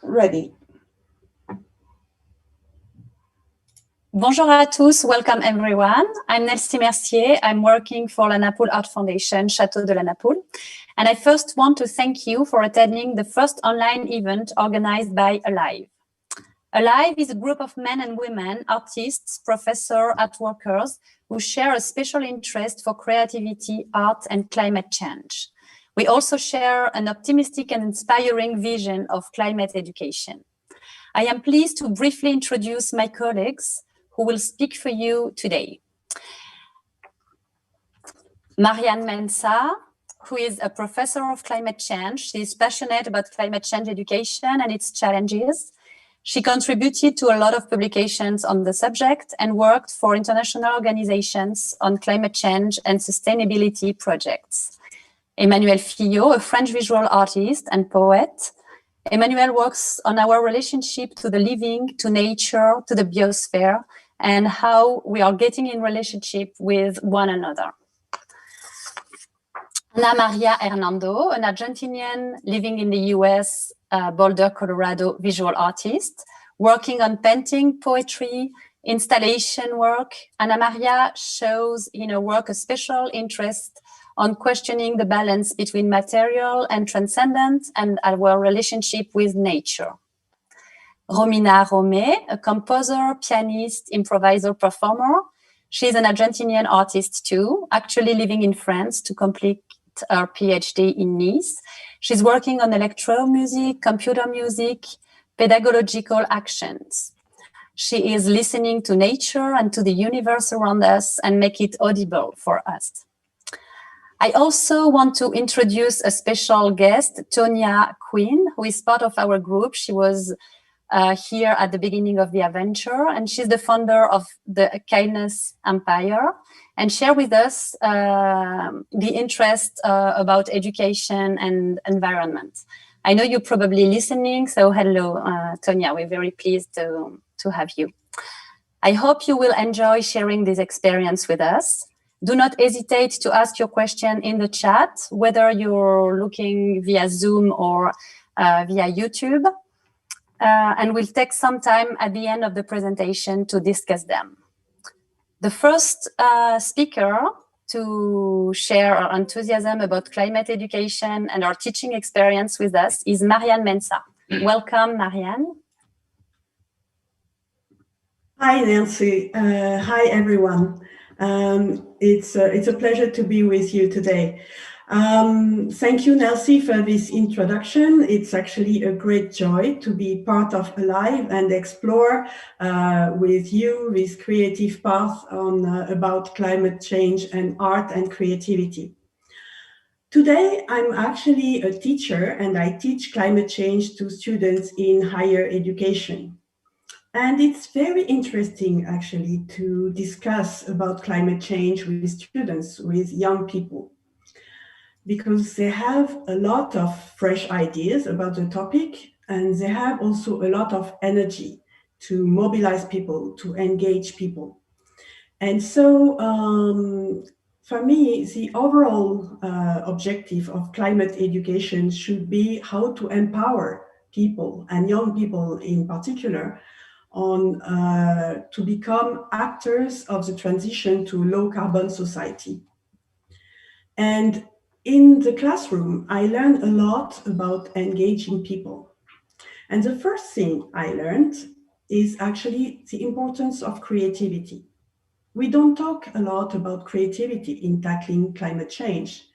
ready. Bonjour à tous, welcome everyone. I'm Nelsie Mercier. I'm working for La Napoule Art Foundation, Château de La Napoule. And I first want to thank you for attending the first online event organized by Alive. Alive is a group of men and women, artists, professors, art workers, who share a special interest for creativity, art, and climate change. We also share an optimistic and inspiring vision of climate education. I am pleased to briefly introduce my colleagues who will speak for you today. Marian Mensah, who is a professor of climate change. She is passionate about climate change education and its challenges. She contributed to a lot of publications on the subject and worked for international organizations on climate change and sustainability projects. Emmanuel Fillot, a French visual artist and poet. Emmanuel works on our relationship to the living, to nature, to the biosphere, and how we are getting in relationship with one another. Ana Maria Hernando, an Argentinian living in the US, Boulder, Colorado visual artist, working on painting, poetry, installation work. Ana Maria shows in her work a special interest on questioning the balance between material and transcendent and our relationship with nature. Romina Rome, a composer, pianist, improviser, performer. She's an Argentinian artist too, actually living in France to complete her PhD in Nice. She's working on electro music, computer music, pedagogical actions. She is listening to nature and to the universe around us and make it audible for us. I also want to introduce a special guest, Tonya Quinn, who is part of our group. She was here at the beginning of the adventure, and she's the founder of the Kindness Empire, and share with us the interest about education and environment. I know you're probably listening, so hello, Tonya. We're very pleased to have you. I hope you will enjoy sharing this experience with us. Do not hesitate to ask your question in the chat, whether you're looking via Zoom or via YouTube. And we'll take some time at the end of the presentation to discuss them. The first speaker to share our enthusiasm about climate education and our teaching experience with us is Marian Mensah. Welcome, Marian. Hi, Nancy. Hi, everyone. It's a pleasure to be with you today. Thank you, Nelsie, for this introduction. It's actually a great joy to be part of Alive and explore with you this creative path on about climate change and art and creativity. Today, I'm actually a teacher and I teach climate change to students in higher education. And it's very interesting, actually, to discuss about climate change with students, with young people, because they have a lot of fresh ideas about the topic, and they have also a lot of energy to mobilize people, to engage people. And so for me, the overall objective of climate education should be how to empower people, and young people in particular, on to become actors of the transition to low carbon society. And in the classroom, I learned a lot about engaging people. And the first thing I learned is actually the importance of creativity. We don't talk a lot about creativity in tackling climate change,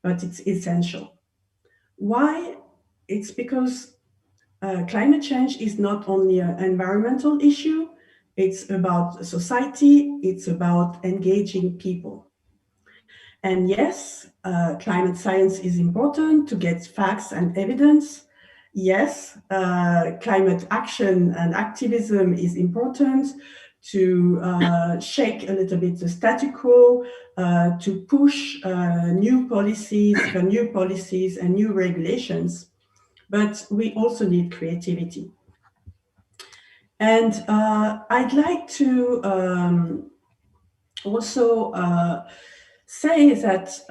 but it's essential. Why? It's because climate change is not only an environmental issue, it's about society, it's about engaging people. And yes, climate science is important to get facts and evidence. Yes, climate action and activism is important to shake a little bit the status quo, to push new policies and new regulations. But we also need creativity. And I'd like to also say that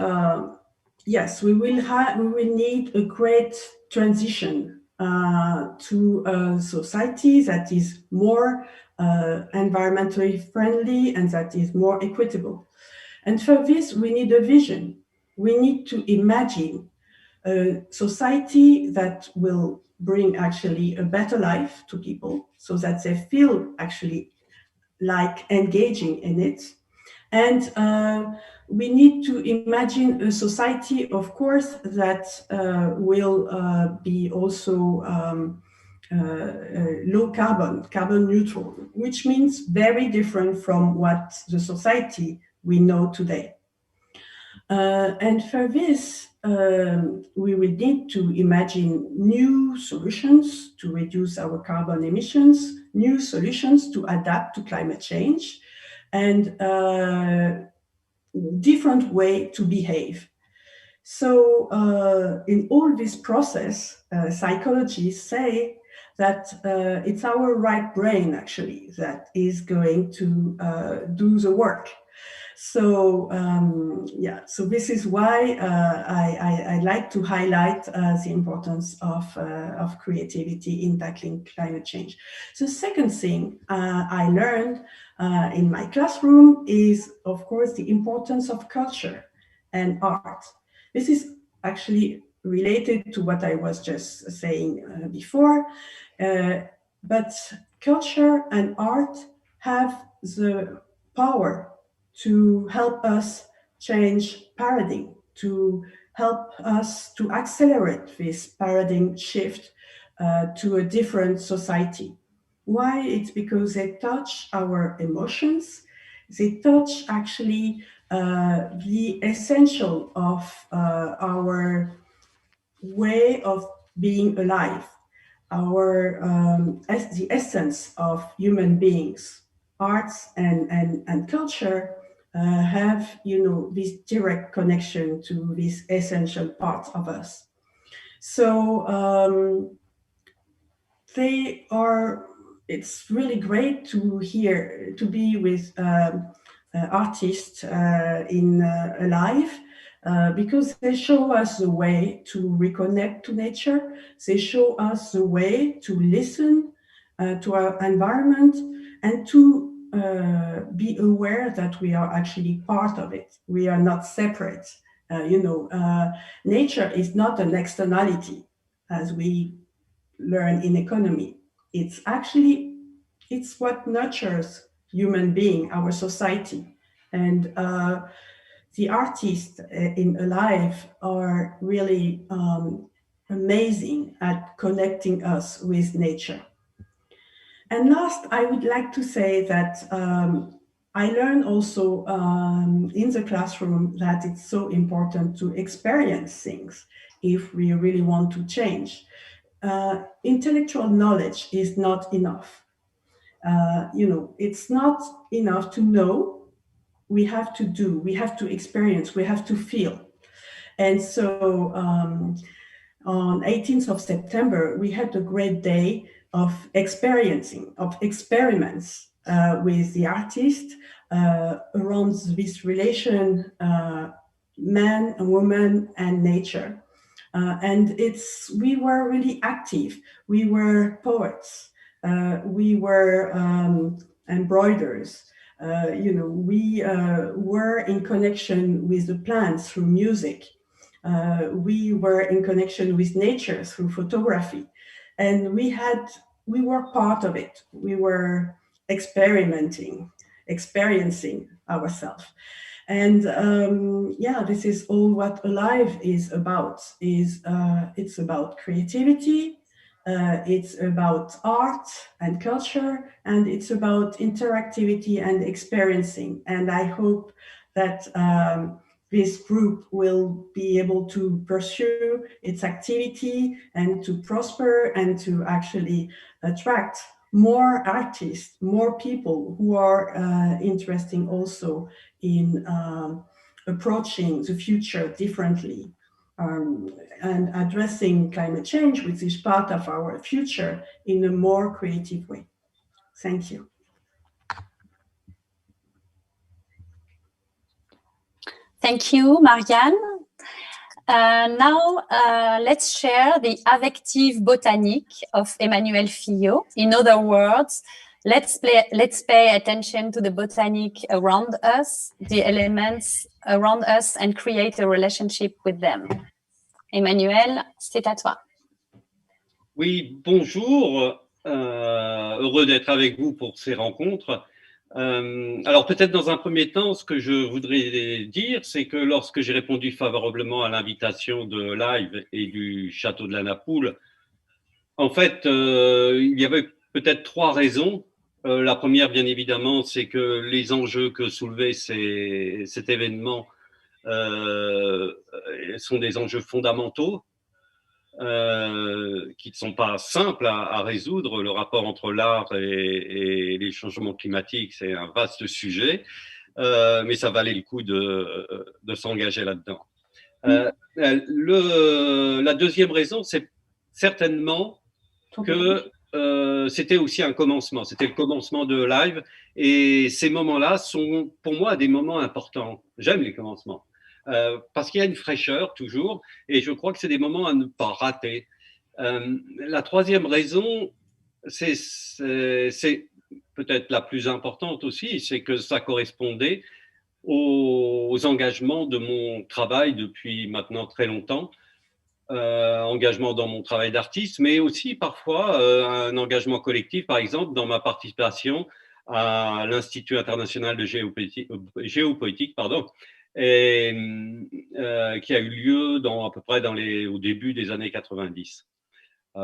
yes, we will need a great transition to a society that is more environmentally friendly and that is more equitable. And for this, we need a vision. We need to imagine a society that will bring actually a better life to people so that they feel actually like engaging in it. And we need to imagine a society, of course, that will be also low carbon, carbon neutral, which means very different from what the society we know today. And for this, we will need to imagine new solutions to reduce our carbon emissions, new solutions to adapt to climate change, and different way to behave. So in all this process, psychologists say that it's our right brain actually that is going to do the work. So so this is why I like to highlight the importance of creativity in tackling climate change. The second thing I learned in my classroom is, of course, the importance of culture and art. This is actually related to what I was just saying before, but culture and art have the power to help us change paradigm, to help us to accelerate this paradigm shift to a different society. Why? It's because they touch our emotions, they touch actually the essential of our way of being alive, the essence of human beings. Arts and culture have, this direct connection to this essential part of us. So they are. It's really great to be with artists in alive. Because they show us the way to reconnect to nature, they show us the way to listen to our environment and to be aware that we are actually part of it. We are not separate. Nature is not an externality, as we learn in economy. It's what nurtures human being, our society. And the artists in Alive are really amazing at connecting us with nature. And last, I would like to say that I learned also in the classroom that it's so important to experience things if we really want to change. Intellectual knowledge is not enough. It's not enough to know. We have to do, we have to experience, we have to feel. And so on 18th of September, we had a great day of experiencing, of experiments with the artist around this relation, man and woman and nature. And we were really active. We were poets. We were embroiderers. We were in connection with the plants through music. We were in connection with nature through photography. And we were part of it. We were experiencing ourselves. And this is all what Alive is about. It's about creativity, it's about art and culture, and it's about interactivity and experiencing. And I hope that this group will be able to pursue its activity and to prosper and to actually attract more artists, more people who are interested also in approaching the future differently and addressing climate change, which is part of our future, in a more creative way. Thank you. Thank you, Marian. Now, let's share the affective botanique of Emmanuel Fillot. In other words, let's pay attention to the botanique around us, the elements around us, and create a relationship with them. Emmanuel, c'est à toi. Oui, bonjour. Heureux d'être avec vous pour ces rencontres. Alors peut-être dans un premier temps, ce que je voudrais dire, c'est que lorsque j'ai répondu favorablement à l'invitation de Live et du Château de la Napoule, en fait, il y avait peut-être trois raisons. La première, bien évidemment, c'est que les enjeux que soulevait cet événement sont des enjeux fondamentaux. Qui ne sont pas simples à résoudre. Le rapport entre l'art et les changements climatiques, c'est un vaste sujet, mais ça valait le coup de s'engager là-dedans. La deuxième raison, c'est certainement que c'était aussi un commencement, c'était le commencement de Live, et ces moments-là sont pour moi des moments importants. J'aime les commencements. Parce qu'il y a une fraîcheur toujours, et je crois que c'est des moments à ne pas rater. La troisième raison, c'est peut-être la plus importante aussi, c'est que ça correspondait aux engagements de mon travail depuis maintenant très longtemps, engagement dans mon travail d'artiste, mais aussi parfois un engagement collectif, par exemple dans ma participation à l'Institut international de géopolitique, et qui a eu lieu à peu près au début des années 90.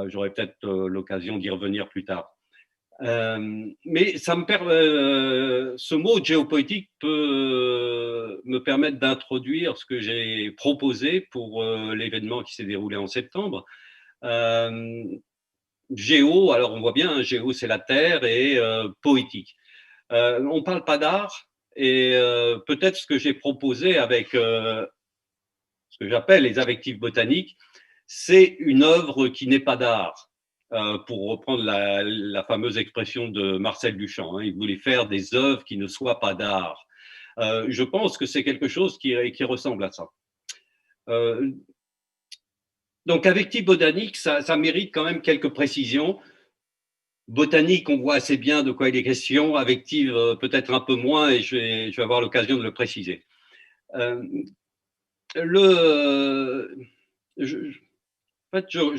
J'aurai peut-être l'occasion d'y revenir plus tard. Mais ce mot géopolitique peut me permettre d'introduire ce que j'ai proposé pour l'événement qui s'est déroulé en septembre. Géo, alors on voit bien, géo c'est la terre, et poétique. On ne parle pas d'art. Et peut-être ce que j'ai proposé avec ce que j'appelle les affectifs botaniques, c'est une œuvre qui n'est pas d'art, pour reprendre la fameuse expression de Marcel Duchamp. Il voulait faire des œuvres qui ne soient pas d'art. Je pense que c'est quelque chose qui ressemble à ça. Donc, affectif botanique, ça mérite quand même quelques précisions. Botanique, on voit assez bien de quoi il est question. Affective, peut-être un peu moins, et je vais avoir l'occasion de le préciser. Je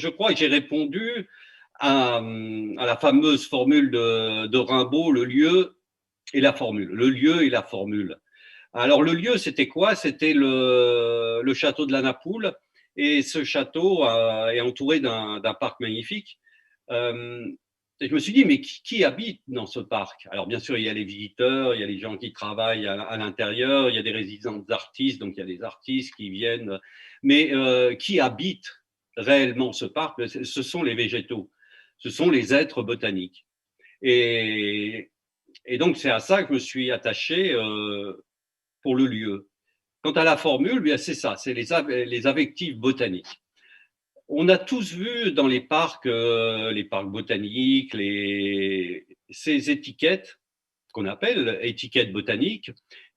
crois que j'ai répondu à la fameuse formule de Rimbaud, le lieu et la formule. Le lieu et la formule. Alors, le lieu, c'était quoi? C'était le château de la Napoule, et ce château est entouré d'un parc magnifique. Et je me suis dit, mais qui habite dans ce parc? Alors, bien sûr, il y a les visiteurs, il y a les gens qui travaillent à l'intérieur, il y a des résidences d'artistes, donc il y a des artistes qui viennent. Mais qui habite réellement ce parc? Ce sont les végétaux, ce sont les êtres botaniques. Et donc, c'est à ça que je me suis attaché pour le lieu. Quant à la formule, c'est ça, c'est les affectifs botaniques. On a tous vu dans les parcs botaniques, ces étiquettes qu'on appelle étiquettes botaniques,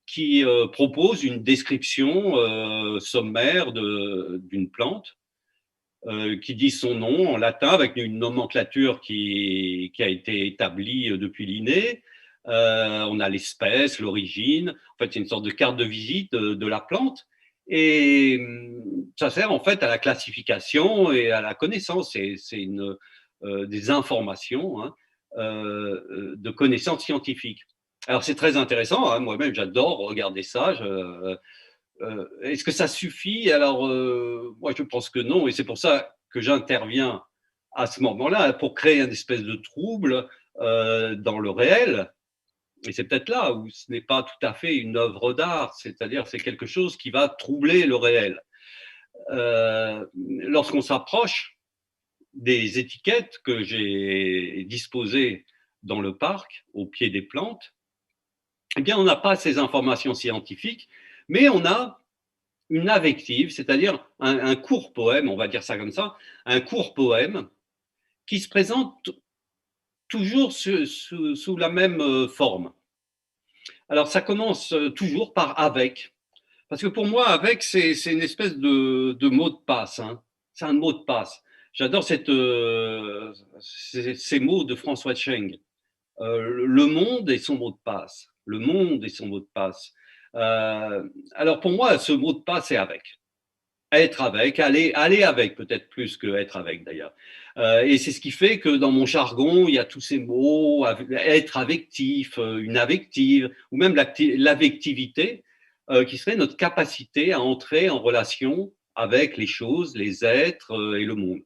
qui proposent une description sommaire d'une plante, qui dit son nom en latin avec une nomenclature qui a été établie depuis l'inné. On a l'espèce, l'origine. En fait, c'est une sorte de carte de visite de la plante. Et ça sert en fait à la classification et à la connaissance. C'est des informations de connaissances scientifiques. Alors c'est très intéressant. Moi-même, j'adore regarder ça. Est-ce que ça suffit? Alors moi, je pense que non. Et c'est pour ça que j'interviens à ce moment-là, pour créer une espèce de trouble dans le réel. Et c'est peut-être là où ce n'est pas tout à fait une œuvre d'art, c'est-à-dire c'est quelque chose qui va troubler le réel. Lorsqu'on s'approche des étiquettes que j'ai disposées dans le parc, au pied des plantes, eh bien, on n'a pas ces informations scientifiques, mais on a une affective, c'est-à-dire un court poème, on va dire ça comme ça, un court poème qui se présente toujours sous la même forme. Alors, ça commence toujours par avec. Parce que pour moi, avec, c'est une espèce de mot de passe. Hein. C'est un mot de passe. J'adore ces mots de François Cheng. Le monde est son mot de passe. Le monde est son mot de passe. Alors pour moi, ce mot de passe est avec. Être avec, aller avec, peut-être plus que être avec d'ailleurs. Et c'est ce qui fait que dans mon jargon, il y a tous ces mots, être avectif, une avective, ou même l'avectivité, qui serait notre capacité à entrer en relation avec les choses, les êtres et le monde.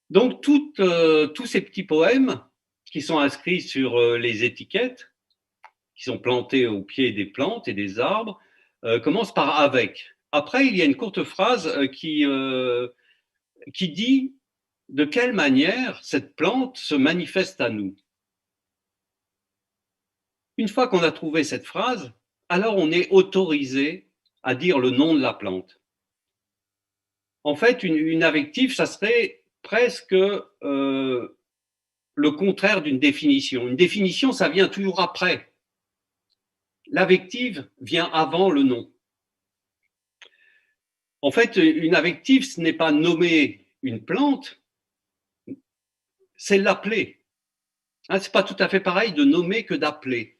Donc, tous ces petits poèmes qui sont inscrits sur les étiquettes, qui sont plantés au pied des plantes et des arbres, commencent par avec. Après, il y a une courte phrase qui dit de quelle manière cette plante se manifeste à nous. Une fois qu'on a trouvé cette phrase, alors on est autorisé à dire le nom de la plante. En fait, une avective, ça serait presque le contraire d'une définition. Une définition, ça vient toujours après. L'avective vient avant le nom. En fait, une avective, ce n'est pas nommer une plante, c'est l'appeler. Hein, ce n'est pas tout à fait pareil de nommer que d'appeler.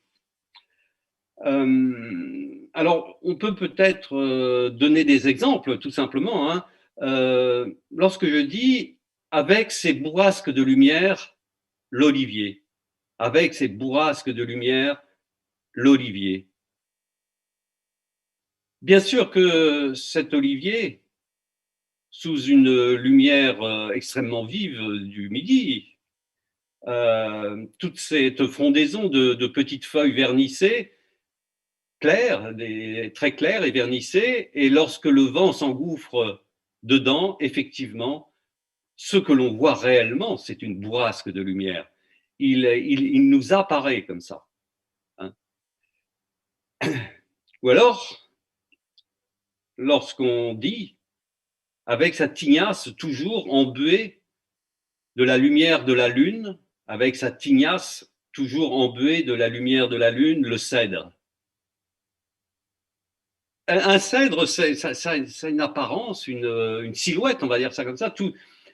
Alors, on peut peut-être donner des exemples, tout simplement. Hein. Lorsque je dis « avec ses bourrasques de lumière, l'olivier », avec ses bourrasques de lumière, l'olivier. Bien sûr que cet olivier, sous une lumière extrêmement vive du midi, toute cette frondaison de petites feuilles vernissées, claires, très claires et vernissées, et lorsque le vent s'engouffre dedans, effectivement, ce que l'on voit réellement, c'est une bourrasque de lumière. Il nous apparaît comme ça. Hein. Ou alors, lorsqu'on dit, avec sa tignasse toujours embuée de la lumière de la lune, avec sa tignasse toujours embuée de la lumière de la lune, le cèdre. Un cèdre, ça a une apparence, une silhouette, on va dire ça comme ça,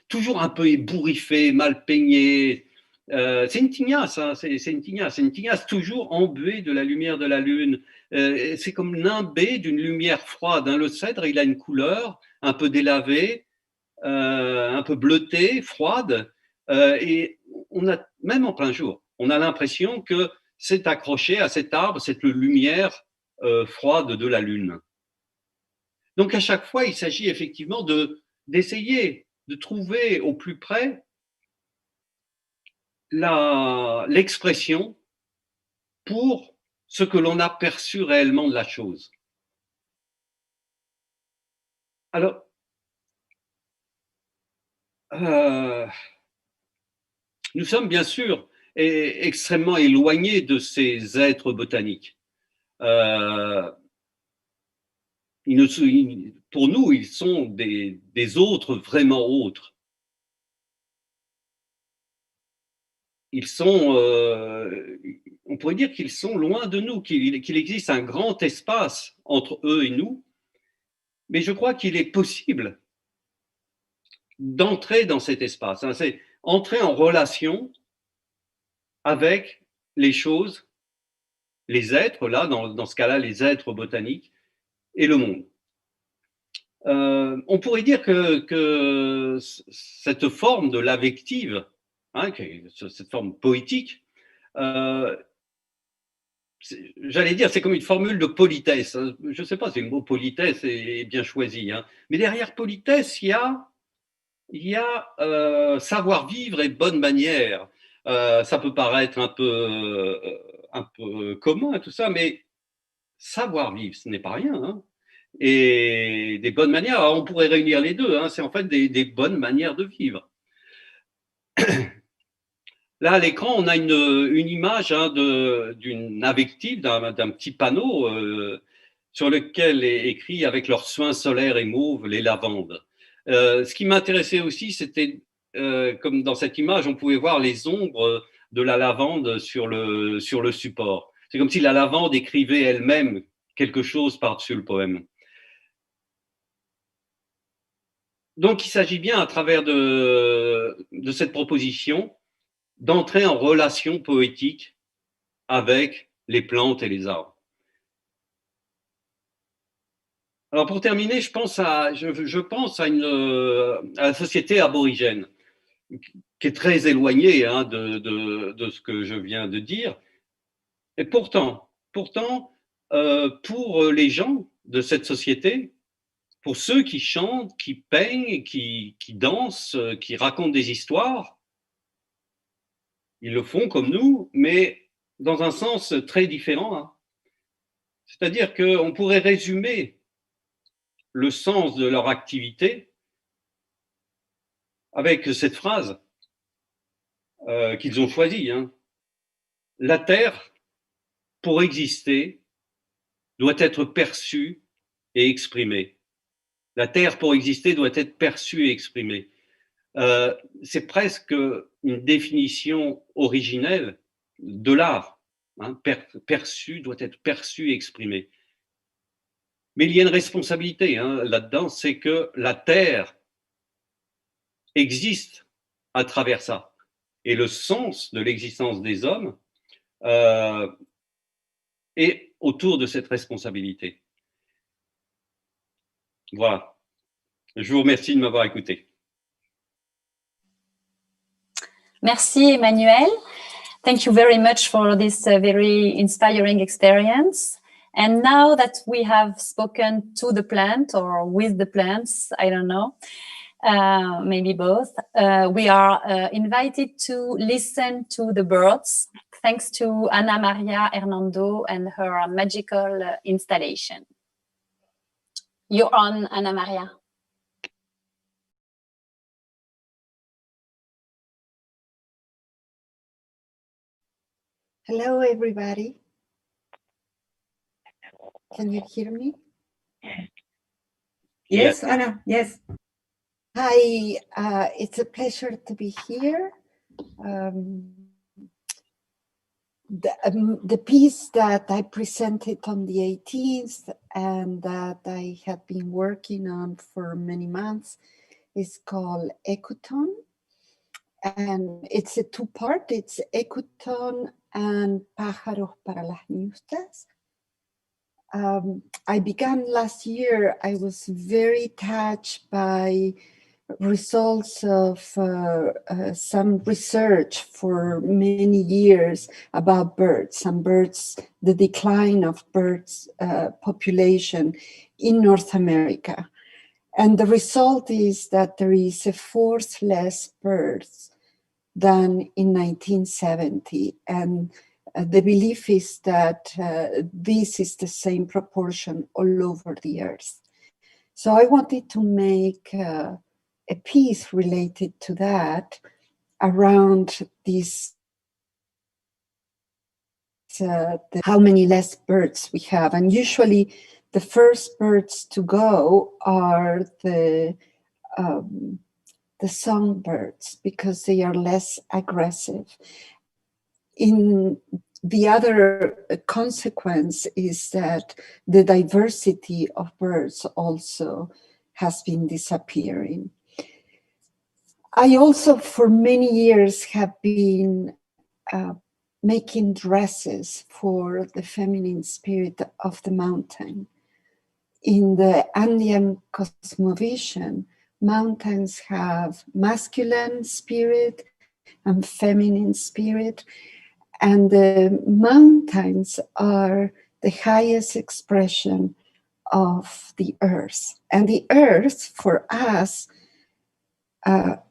toujours un peu ébouriffé, mal peigné. C'est une tignasse, hein, c'est une tignasse toujours embuée de la lumière de la lune. C'est comme nimbé d'une lumière froide. Hein. Le cèdre, il a une couleur un peu délavée, un peu bleutée, froide, et on a, même en plein jour, on a l'impression que c'est accroché à cet arbre, cette lumière froide de la lune. Donc à chaque fois, il s'agit effectivement d'essayer de trouver au plus près l'expression pour ce que l'on a perçu réellement de la chose. Alors, nous sommes bien sûr extrêmement éloignés de ces êtres botaniques. Pour nous, ils sont des autres vraiment autres. Ils sont, on pourrait dire qu'ils sont loin de nous, qu'il existe un grand espace entre eux et nous, mais je crois qu'il est possible d'entrer dans cet espace. Hein, c'est entrer en relation avec les choses, les êtres, là, dans ce cas-là, les êtres botaniques, et le monde. On pourrait dire que cette forme de l'avective, hein, cette forme poétique, j'allais dire, c'est comme une formule de politesse. Je ne sais pas si le mot politesse est bien choisi, hein, mais derrière politesse, il y a savoir-vivre et bonne manière. Ça peut paraître un peu commun, tout ça, mais savoir-vivre, ce n'est pas rien. Hein. Et des bonnes manières, alors on pourrait réunir les deux, hein, c'est en fait des bonnes manières de vivre. Là, à l'écran, on a une image hein, d'une avective, d'un petit panneau sur lequel est écrit avec leurs soins solaires et mauves les lavandes. Ce qui m'intéressait aussi, c'était comme dans cette image, on pouvait voir les ombres de la lavande sur le support. C'est comme si la lavande écrivait elle-même quelque chose par-dessus le poème. Donc, il s'agit bien, à travers de cette proposition, d'entrer en relation poétique avec les plantes et les arbres. Alors, pour terminer, je pense à la société aborigène, qui est très éloignée hein, de ce que je viens de dire. Et pourtant, pour les gens de cette société, pour ceux qui chantent, qui peignent, qui dansent, qui racontent des histoires, ils le font comme nous, mais dans un sens très différent. Hein. C'est-à-dire qu'on pourrait résumer le sens de leur activité avec cette phrase qu'ils ont choisie. Hein. La Terre, pour exister, doit être perçue et exprimée. La Terre, pour exister, doit être perçue et exprimée. C'est presque une définition originelle de l'art. Hein, perçu doit être perçu et exprimé. Mais il y a une responsabilité hein, là-dedans, c'est que la Terre existe à travers ça. Et le sens de l'existence des hommes est autour de cette responsabilité. Voilà. Je vous remercie de m'avoir écouté. Merci, Emmanuel. Thank you very much for this very inspiring experience. And now that we have spoken to the plant or with the plants, I don't know, maybe both, we are invited to listen to the birds, thanks to Ana Maria Hernando and her magical installation. You're on, Ana Maria. Hello, everybody. Can you hear me? Yes, Anna, yes. Hi, it's a pleasure to be here. The piece that I presented on the 18th and that I have been working on for many months is called Ecoton. And it's a two-part, it's Ecoton and Pájaros para las Ñustas. I began last year. I was very touched by results of some research for many years about birds and the decline of birds population in North America. And the result is that there is a fourth less birds than in 1970. And the belief is that this is the same proportion all over the earth. So I wanted to make a piece related to that around this, how many less birds we have. And usually the first birds to go are the songbirds because they are less aggressive. In the other consequence is that the diversity of birds also has been disappearing. I also, for many years, have been making dresses for the feminine spirit of the mountain. In the Andean cosmovision, mountains have masculine spirit and feminine spirit, and the mountains are the highest expression of the earth. And the earth, for us,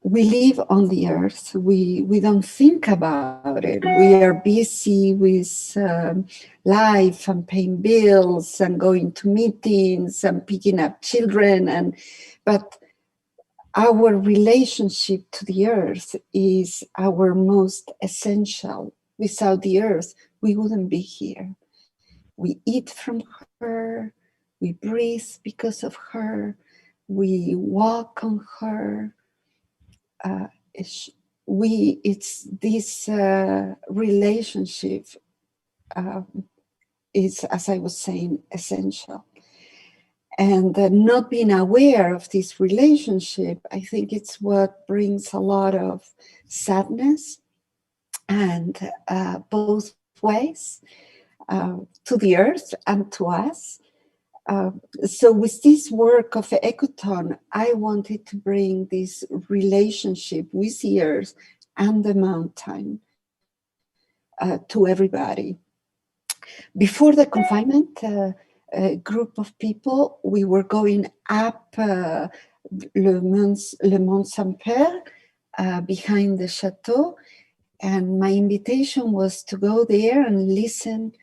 we live on the earth. We don't think about it. We are busy with life and paying bills and going to meetings and picking up children. But our relationship to the earth is our most essential. Without the earth, we wouldn't be here. We eat from her, we breathe because of her, we walk on her. It's this relationship is, as I was saying, essential. And not being aware of this relationship, I think it's what brings a lot of sadness, and both ways, to the earth and to us. So with this work of Ecotone, I wanted to bring this relationship with the earth and the mountain to everybody. Before the confinement, a group of people, we were going up Le Mont Saint-Père, behind the chateau, and my invitation was to go there and listen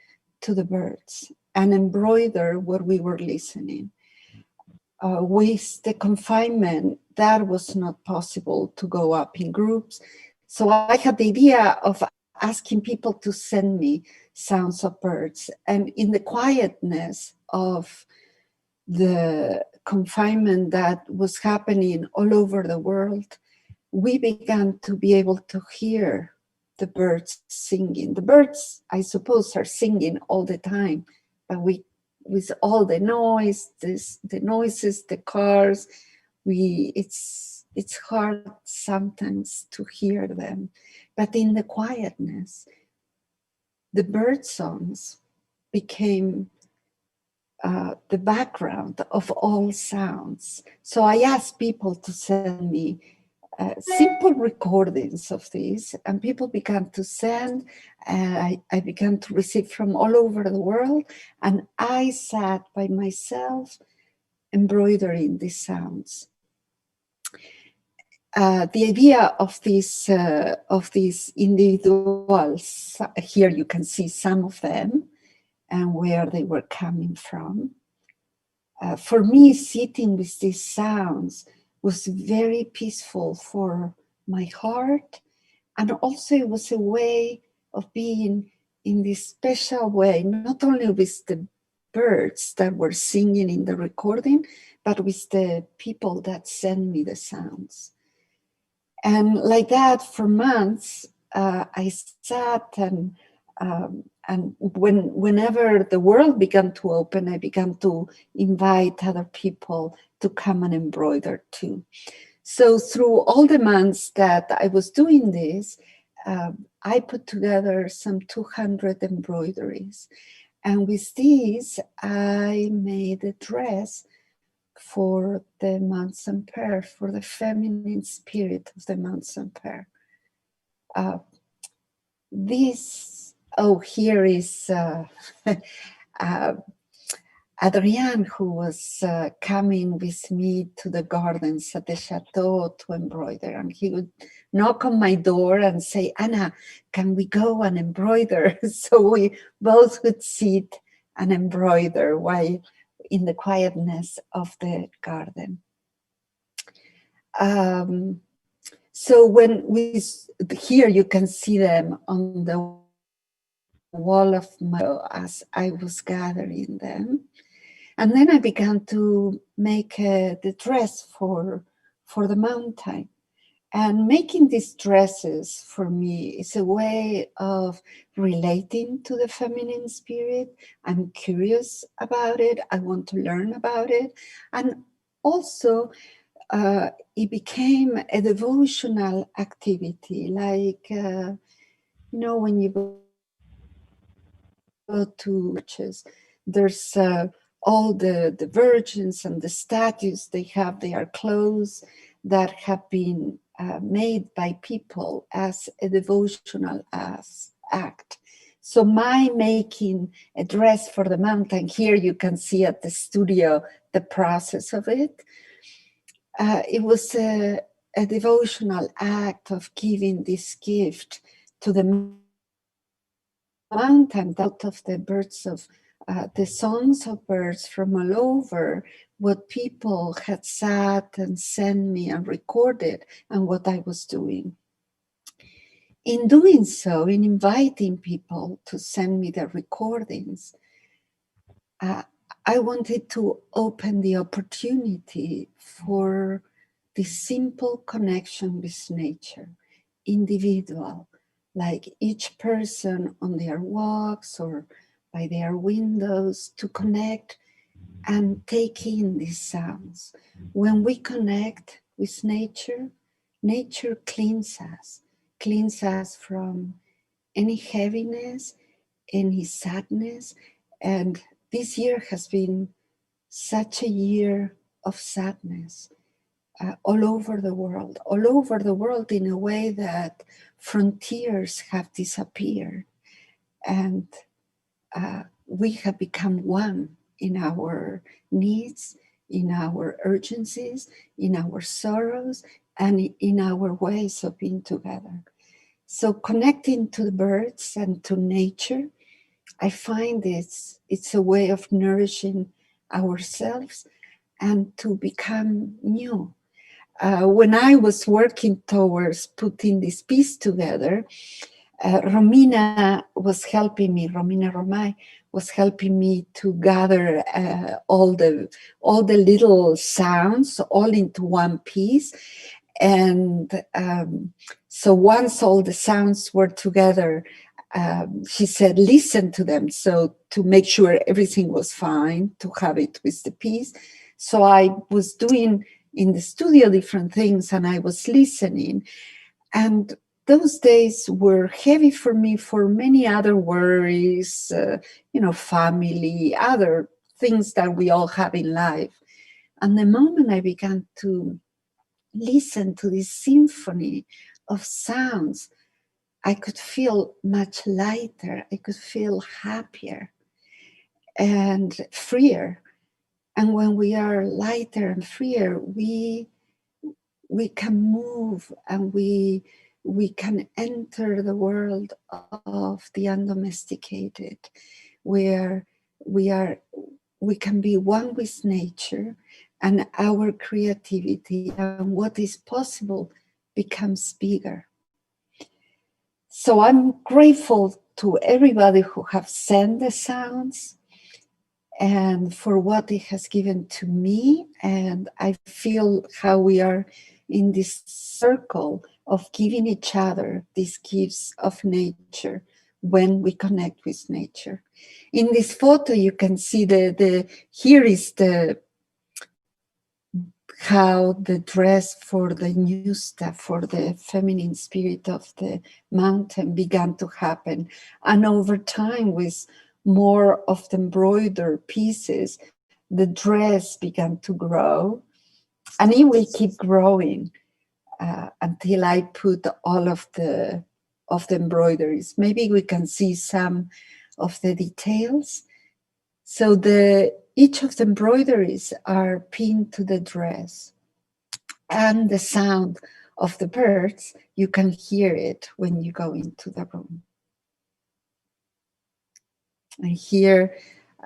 to the birds and embroider what we were listening. With the confinement, that was not possible to go up in groups. So I had the idea of asking people to send me sounds of birds. And in the quietness of the confinement that was happening all over the world, we began to be able to hear the birds singing. The birds, I suppose, are singing all the time, but with all the noise, the noises, the cars, it's hard sometimes to hear them. But in the quietness, the bird songs became the background of all sounds. So I asked people to send me simple recordings of this, and people began to send. I began to receive from all over the world, and I sat by myself embroidering these sounds. The idea of these individuals, here you can see some of them and where they were coming from. For me, sitting with these sounds was very peaceful for my heart, and also it was a way of being in this special way, not only with the birds that were singing in the recording, but with the people that sent me the sounds. And like that for months, I sat and whenever the world began to open, I began to invite other people to come and embroider too. So through all the months that I was doing this, I put together some 200 embroideries. And with these, I made a dress for the Mont Saint-Père, for the feminine spirit of the Mont Saint-Père. Here is Adrienne, who was coming with me to the gardens at the chateau to embroider. And he would knock on my door and say, Anna, can we go and embroider? So we both would sit and embroider while in the quietness of the garden. So here you can see them on the wall of my, as I was gathering them. And then I began to make the dress for the mountain. And making these dresses for me is a way of relating to the feminine spirit. I'm curious about it. I want to learn about it. And also, it became a devotional activity. Like, when you go to churches, there's all the virgins and the statues they have. They are clothes that have been made by people as a devotional act. So my making a dress for the mountain, here you can see at the studio the process of it. It was a devotional act of giving this gift to the mountain, out of the birds of the songs of birds from all over, what people had sat and sent me and recorded, and what I was doing. In doing so, in inviting people to send me their recordings, I wanted to open the opportunity for this simple connection with nature, individual, like each person on their walks or by their windows to connect and take in these sounds. When we connect with nature, nature cleans us from any heaviness, any sadness. And this year has been such a year of sadness all over the world in a way that frontiers have disappeared. And we have become one in our needs, in our urgencies, in our sorrows, and in our ways of being together. So connecting to the birds and to nature, I find it's a way of nourishing ourselves and to become new. When I was working towards putting this piece together, Romina Rome was helping me to gather all the little sounds all into one piece. And so once all the sounds were together, she said, listen to them. So to make sure everything was fine, to have it with the piece. So I was doing in the studio different things and I was listening. And those days were heavy for me for many other worries, family, other things that we all have in life. And the moment I began to listen to this symphony of sounds, I could feel much lighter. I could feel happier and freer. And when we are lighter and freer, we can move and we can enter the world of the undomesticated, where we can be one with nature, and our creativity and what is possible becomes bigger. So I'm grateful to everybody who have sent the sounds and for what it has given to me. And I feel how we are in this circle of giving each other these gifts of nature when we connect with nature. In this photo, you can see here is how the dress for the new stuff, for the feminine spirit of the mountain began to happen. And over time, with more of the embroidered pieces, the dress began to grow. And it will keep growing until I put all of the embroideries. Maybe we can see some of the details. So each of the embroideries are pinned to the dress. And the sound of the birds, you can hear it when you go into the room. And here,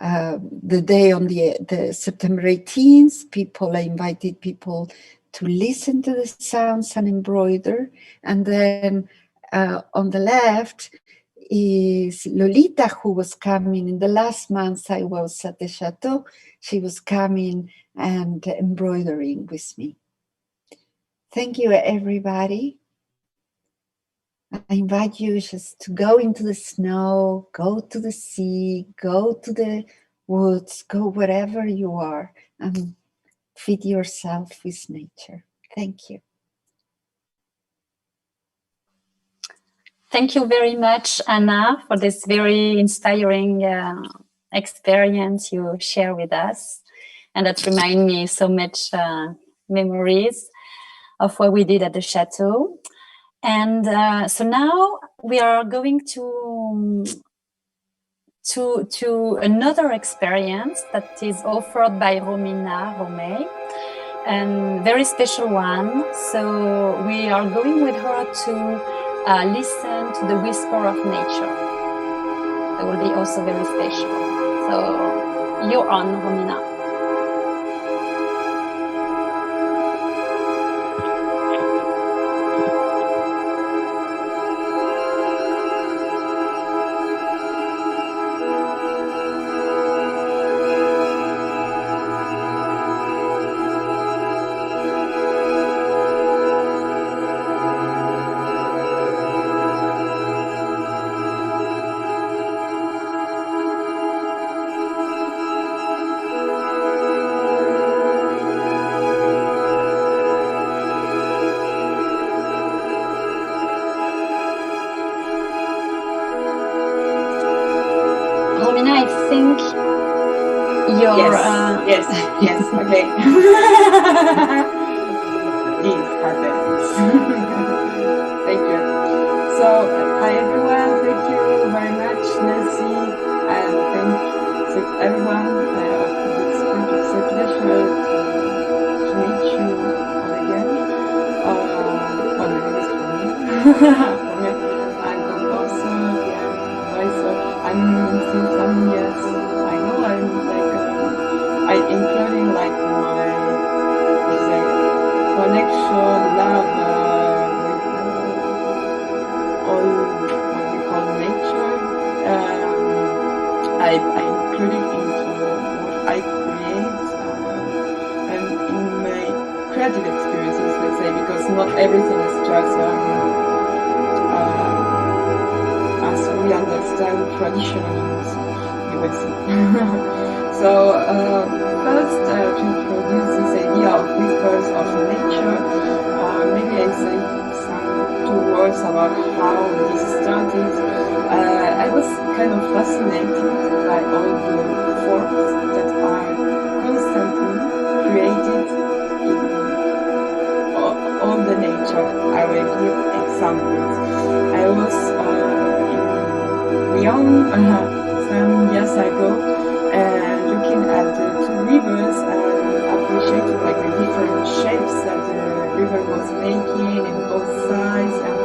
the day on the September 18th, I invited people to listen to the sounds and embroider. And then on the left is Lolita, who was coming. In the last month I was at the chateau, she was coming and embroidering with me. Thank you, everybody. I invite you just to go into the snow, go to the sea, go to the woods, go wherever you are and feed yourself with nature. Thank you. Thank you very much, Anna, for this very inspiring experience you share with us. And that reminds me so much memories of what we did at the chateau. And so now we are going to another experience that is offered by Romina Rome, and very special one. So we are going with her to listen to the whisper of nature. That will be also very special. So you're on, Romina. or Yes, okay. This happens. Thank you. So, hi everyone, thank you very much, Nancy, and thanks everyone. It's a pleasure to meet you all again. Well, maybe it's for me. I'm composer, pianist, advisor. I'm since some years. I know I'm like including like my connection, love with all what we call nature. I include it into what I create and in my creative experiences, let's say, because not everything is just as we understand traditional music, you would say. So first, to introduce this idea of whispers of nature, maybe I say two words about how this started. I was kind of fascinated by all the forms that are constantly created in all the nature. I will give examples. I was in Lyon some years ago, looking at the two rivers and appreciating like the different shapes that the river was making in both sides. And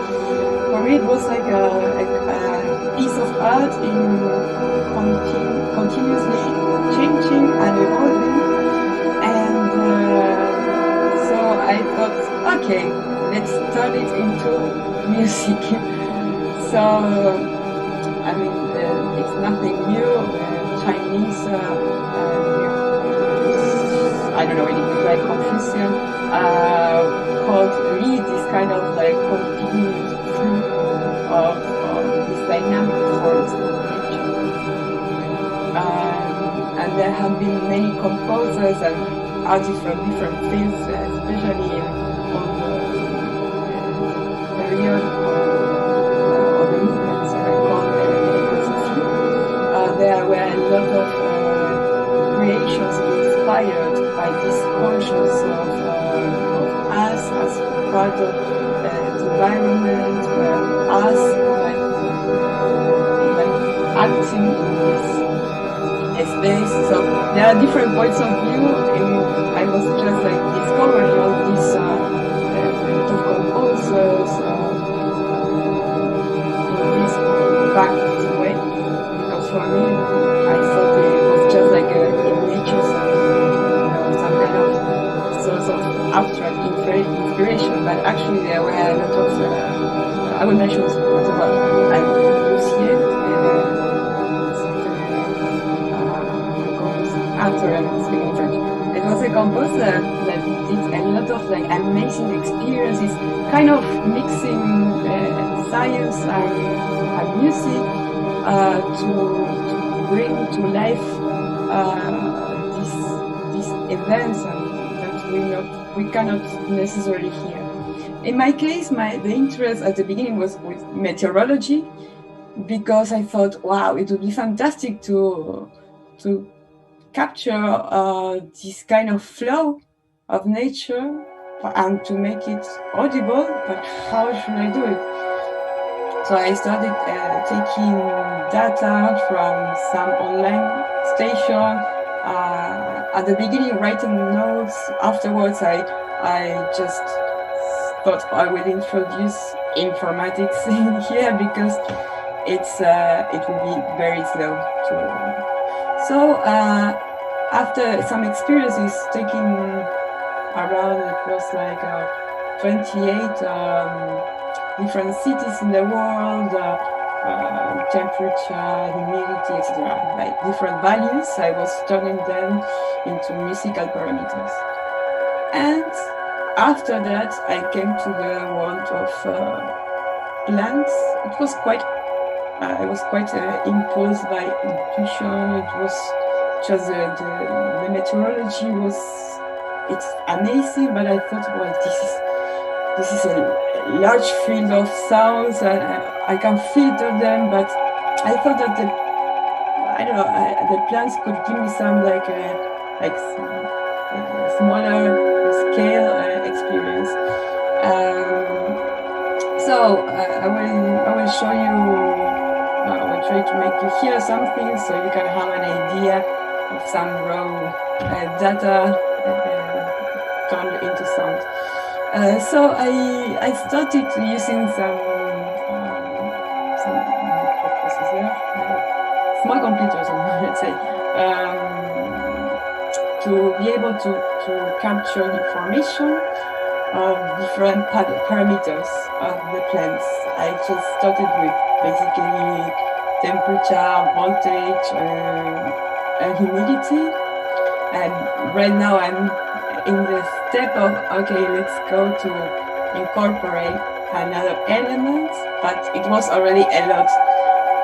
for me, it was like a piece of art in continuously changing and evolving. And so I thought, okay, let's turn it into music. So I mean, it's nothing new. Chinese, I don't know, anything like Confucian, called Li, this kind of like continuous flow of this dynamic forms of nature. And there have been many composers and artists from different fields, especially on the period of the movements called there were a lot of creations inspired by this conscience of us as part of the environment, us like acting in this space. So there are different points of view, and I was just like discovering all these composers in this backwards way. For me, I thought it was just like in nature, some kind of source of abstract inspiration, but actually there were a lot of, I would mention as well, like Lucier, I'm speaking French. It was a composer that did a lot of like amazing experiences, kind of mixing science and music. To bring to life these events that we cannot necessarily hear. In my case, the interest at the beginning was with meteorology, because I thought, wow, it would be fantastic to capture this kind of flow of nature and to make it audible. But how should I do it? So I started taking data from some online station. At the beginning, writing notes. Afterwards, I just thought I would introduce informatics in here because it will be very slow to. So after some experiences, taking around, it was like 28. Different cities in the world, temperature, humidity, etc. Like different values, I was turning them into musical parameters. And after that, I came to the world of plants. It was quite, I was quite imposed by intuition. It was just the meteorology was, it's amazing, but I thought, well, this is a large field of sounds and I can filter them, but I thought that I don't know, the plants could give me some smaller scale experience. So I will show you. I will try to make you hear something so you can have an idea of some raw data turned into sound. So I started using some microprocessor, small computers, let's say, to be able to capture information of different parameters of the plants. I just started with basically temperature, voltage, humidity, and right now I'm in the step of, okay, let's go to incorporate another element, but it was already a lot.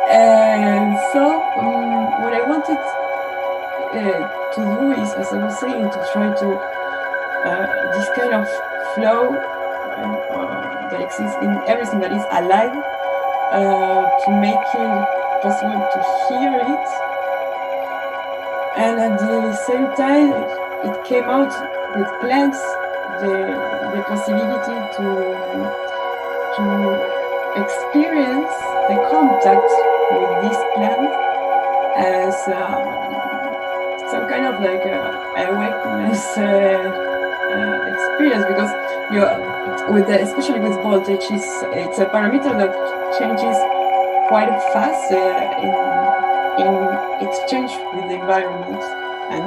And so what I wanted to do is, as I was saying, to try to this kind of flow that exists in everything that is alive, to make it possible to hear it, and at the same time it came out with plants the possibility to experience the contact with this plant as some kind of like awakeness experience, because especially with voltage, it's a parameter that changes quite fast in exchange with the environment, and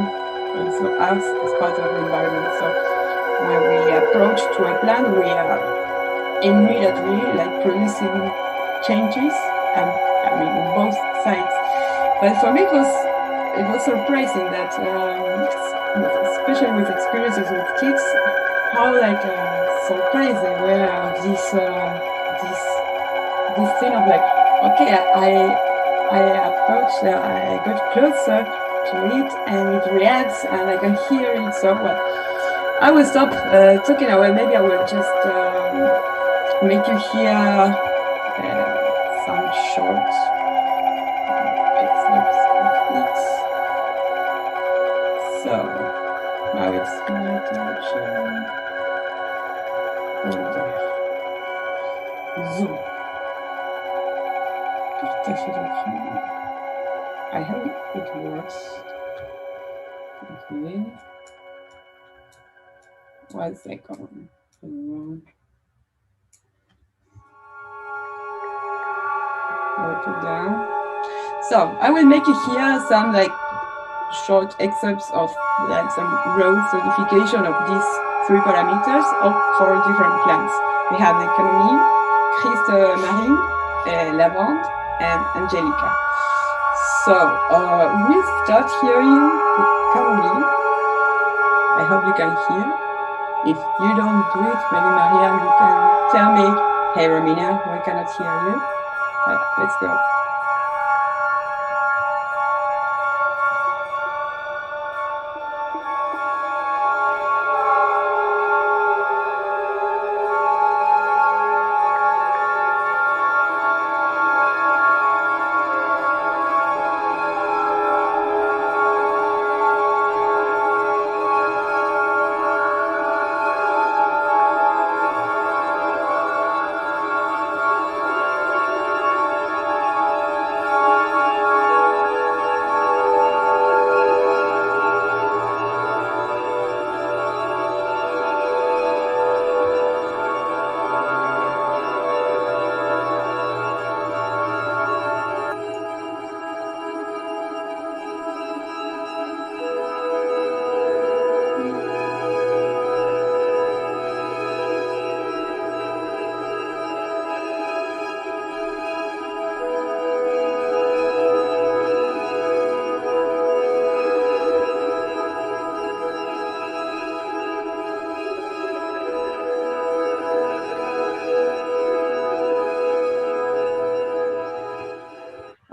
also us as part of the environment. So when we approach to a plant, we are immediately like producing changes, I mean on both sides. But for me it was surprising that especially with experiences with kids, how like surprised they were of this thing of like, okay, I approached, I got closer to it and it reacts and I can hear it. So well, I will stop talking. Maybe I will just make you hear some short excerpts of it. So now it's my attention. So. I hope it works. Okay. 1 second. Write it down. So I will make you hear some like short excerpts of like some raw certification of these 3 parameters of 4 different plants. We have the chamomile, Christ marine, lavande, and angelica. So we'll start hearing the chamomile. I hope you can hear. If you don't do it, maybe Marian, you can tell me, hey Romina, we cannot hear you. Let's go.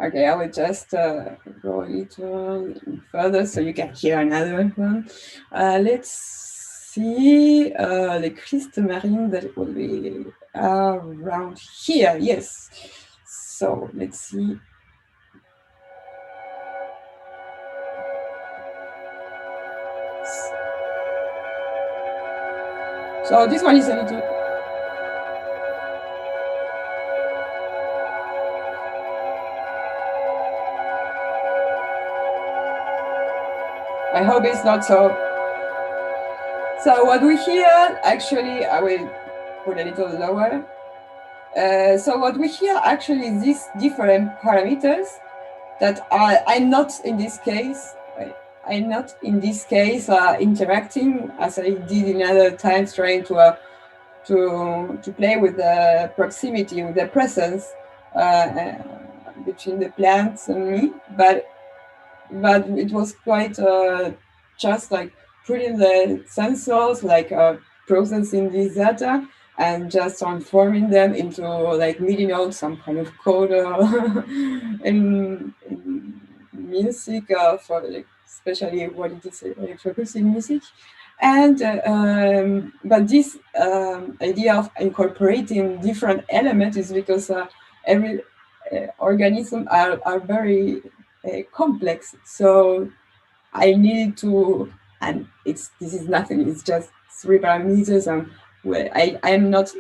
Okay, I will just go a little further so you can hear another one. Let's see the Christ marine that will be around here. Yes. So let's see. So this one is a little. I hope it's not so. So what we hear, actually, I will put a little lower. So what we hear actually is these different parameters that I'm not in this case. I'm not in this case interacting as I did in other times, trying to play with the proximity, with the presence between the plants and me, but it was quite just like putting the sensors, like processing this data and just transforming them into like MIDI notes, some kind of code in music for like, especially what it is electroacoustic music. And but this idea of incorporating different elements is because every organism are very complex. So I needed to, and this is nothing. It's just 3 parameters, and I am not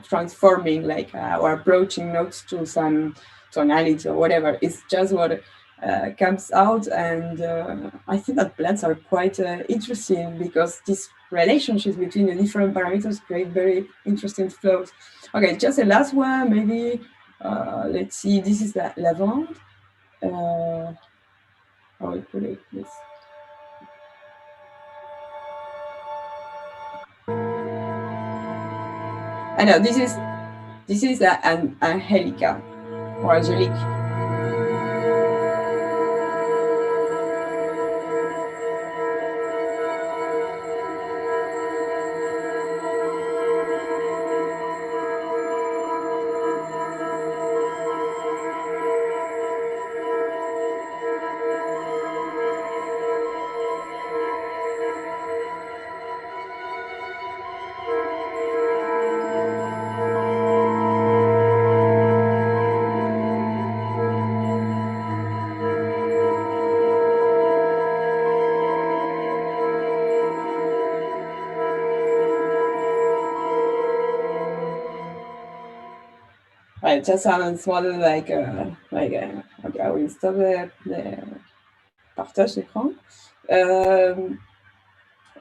transforming like or approaching notes to some tonality or whatever. It's just what comes out, and I think that plants are quite interesting because these relationships between the different parameters create very interesting flows. Okay, just the last one, maybe. Let's see. This is the lavande. I will put it this. I know this is an Angelica or Angelique. Right, just sounds more like okay, I will stop the partage d'écran.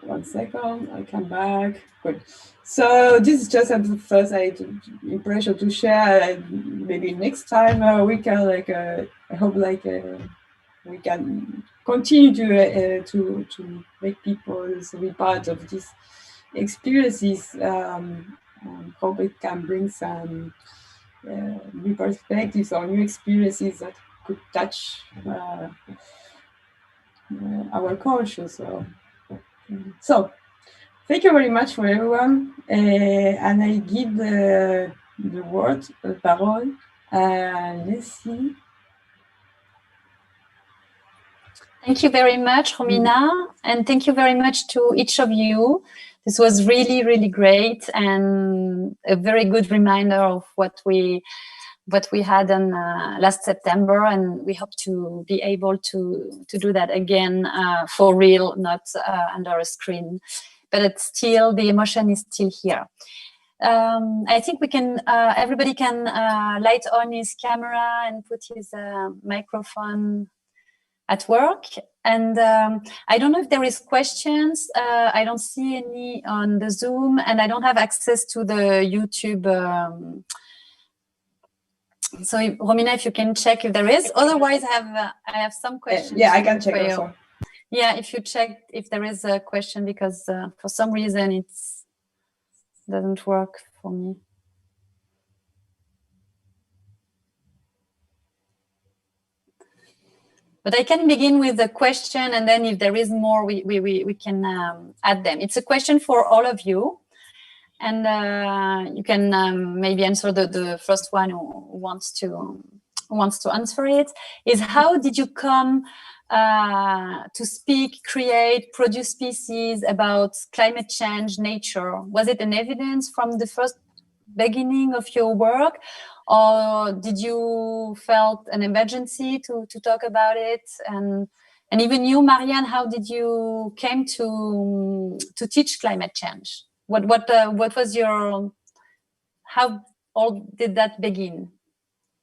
1 second, I come back. Good. So this is just a first impression to share. Maybe next time we can like I hope like we can continue to make people be part of these experiences. Hope it can bring some new perspectives or new experiences that could touch our culture. So thank you very much for everyone, and I give the word, the parole. Let's see. Thank you very much, Romina, and thank you very much to each of you. This was really, really great and a very good reminder of what we had on last September, and we hope to be able to do that again for real, not under a screen. But it's still, the emotion is still here. I think we can, everybody can light on his camera and put his microphone at work. And I don't know if there is questions. I don't see any on the Zoom, and I don't have access to the YouTube. So Romina, if you can check if there is. Otherwise, I have some questions. Yeah, I can check also. Yeah, if you check if there is a question, because for some reason it doesn't work for me. But I can begin with a question, and then if there is more, we can add them. It's a question for all of you, and you can maybe answer the first one who wants to answer it. Is how did you come to speak, create, produce pieces about climate change, nature? Was it an evidence from the first beginning of your work, or did you felt an emergency to talk about it? And even you, Marian, how did you came to teach climate change? What was your, how old did that begin?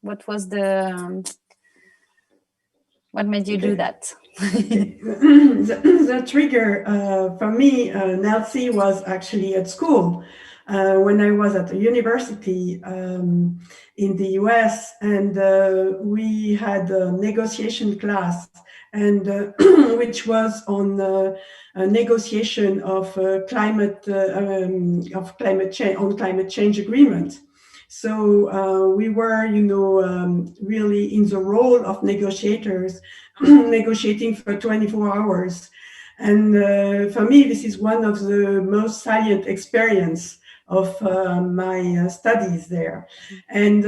What was the, what made you do that? The trigger for me, Nelsie, was actually at school when I was at the university in the US, and we had a negotiation class, and which was on a negotiation of climate change, on climate change agreement. So we were, really in the role of negotiators, negotiating for 24 hours. And for me, this is one of the most salient experience of my studies there. And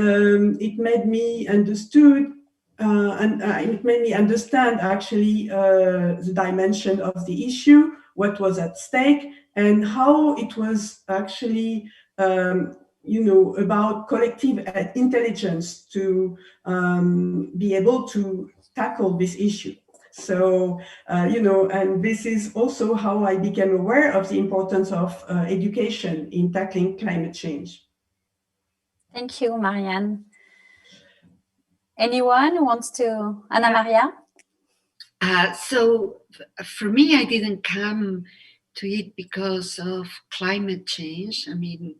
it made me understood it made me understand actually the dimension of the issue, what was at stake, and how it was actually about collective intelligence to be able to tackle this issue. So, and this is also how I became aware of the importance of education in tackling climate change. Thank you, Marian. Anyone who wants to? Anna Maria? So for me, I didn't come to it because of climate change. I mean,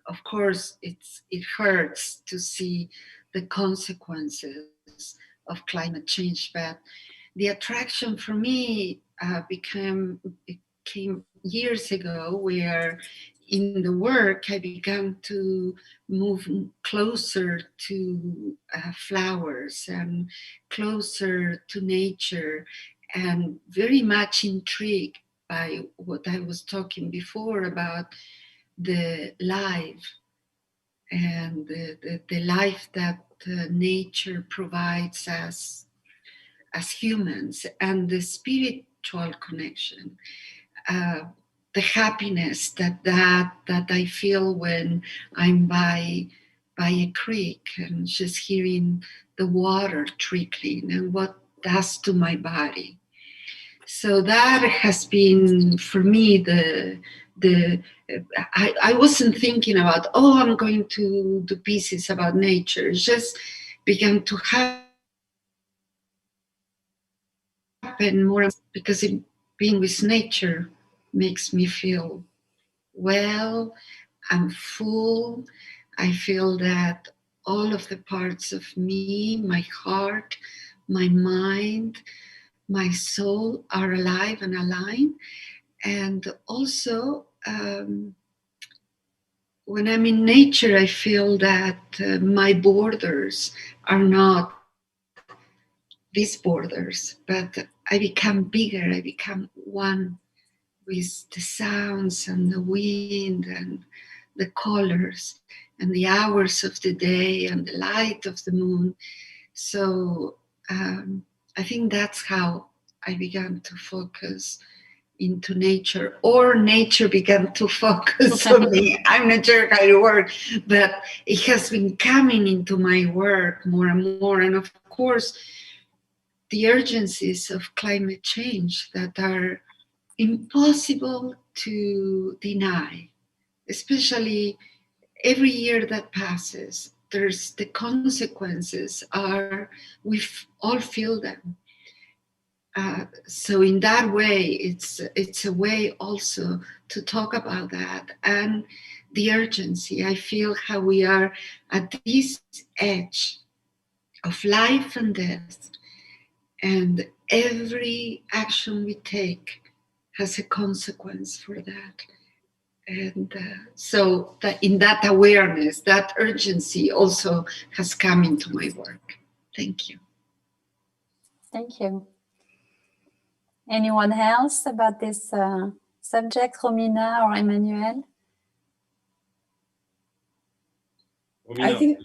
of course, it hurts to see the consequences of climate change, but the attraction for me came years ago, where in the work I began to move closer to flowers and closer to nature, and very much intrigued by what I was talking before about the life and the life that nature provides us as humans, and the spiritual connection, the happiness that I feel when I'm by a creek and just hearing the water trickling and what it does to my body. So that has been for me I wasn't thinking about, I'm going to do pieces about nature. It just began to happen more, because being with nature makes me feel well, I'm full. I feel that all of the parts of me, my heart, my mind, my soul are alive and aligned. And also, when I'm in nature, I feel that my borders are not these borders, but I become bigger, I become one with the sounds and the wind and the colors and the hours of the day and the light of the moon. So I think that's how I began to focus into nature, or nature began to focus on me. I'm not sure how it works, but it has been coming into my work more and more. And of course, the urgencies of climate change that are impossible to deny, especially every year that passes. There's the consequences we all feel them. So in that way, it's a way also to talk about that and the urgency. I feel how we are at this edge of life and death, and every action we take has a consequence for that. And so that in that awareness, that urgency also has come into my work. Thank you. Thank you. Anyone else about this subject, Romina or Emmanuel? Romina. I think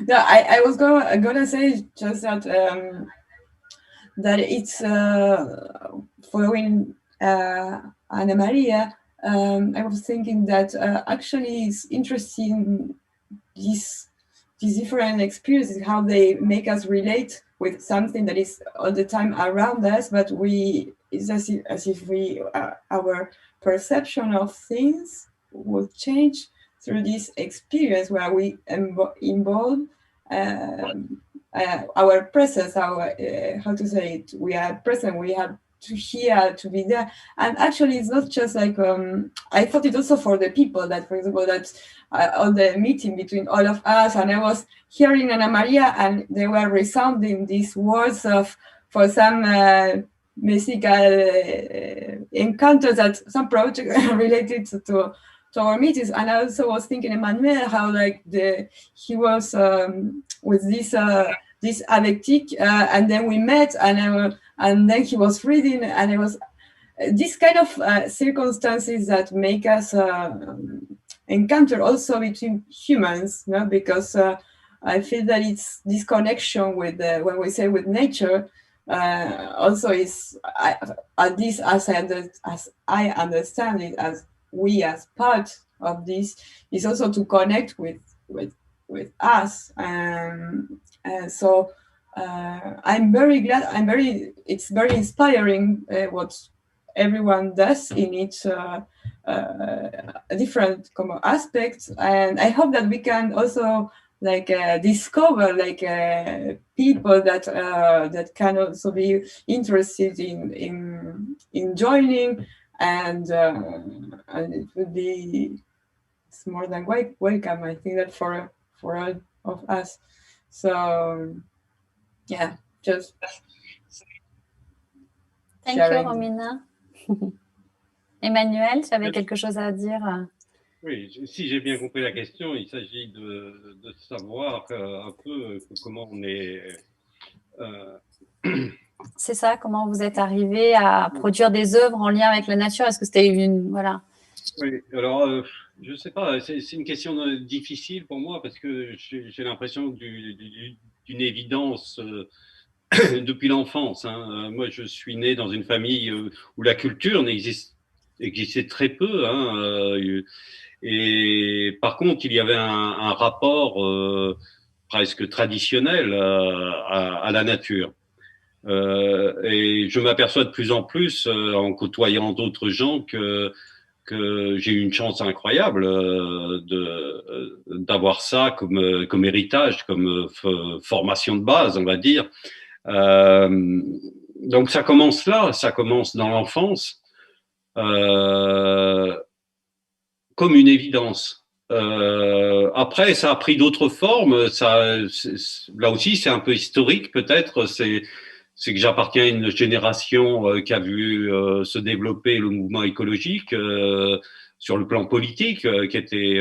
no, I was gonna say just that that it's following Anna Maria. I was thinking that actually it's interesting this these different experiences, how they make us relate with something that is all the time around us, but it's as if we our perception of things will change through this experience where we involve our presence, our how to say it, we are present, we have to hear, to be there. And actually it's not just like I thought it also for the people that, for example, that on the meeting between all of us, and I was hearing Ana Maria, and they were resounding these words of, for some mystical encounters, that some project related to our meetings. And I also was thinking Emmanuel, how like he was with this Avectic, and then we met, and then he was reading, and it was this kind of circumstances that make us encounter also between humans, no? Because I feel that it's this connection with when we say with nature, also is at least as I understand it, as we as part of this, is also to connect with us, and so I'm very glad. It's very inspiring what everyone does in its different aspects, and I hope that we can also like discover like people that can also be interested in joining, and it would be, it's more than welcome. I think that for all of us. So yeah, just Thank you, Romina. Emmanuel, tu avais quelque chose à dire? Oui, si j'ai bien compris la question, il s'agit de savoir un peu comment on est... C'est ça, comment vous êtes arrivé à produire des œuvres en lien avec la nature? Est-ce que c'était une... Voilà. Oui, alors, je ne sais pas, c'est une question difficile pour moi, parce que j'ai l'impression d'une évidence depuis l'enfance. Hein. Moi, je suis né dans une famille où la culture existait très peu. Hein, et par contre, il y avait un rapport presque traditionnel à la nature. Et je m'aperçois de plus en plus, en côtoyant d'autres gens, que j'ai eu une chance incroyable d'avoir ça comme héritage, comme formation de base, on va dire. Donc ça commence là, ça commence dans l'enfance, comme une évidence. Après, ça a pris d'autres formes. Là aussi, c'est un peu historique peut-être. C'est que j'appartiens à une génération qui a vu se développer le mouvement écologique sur le plan politique, qui était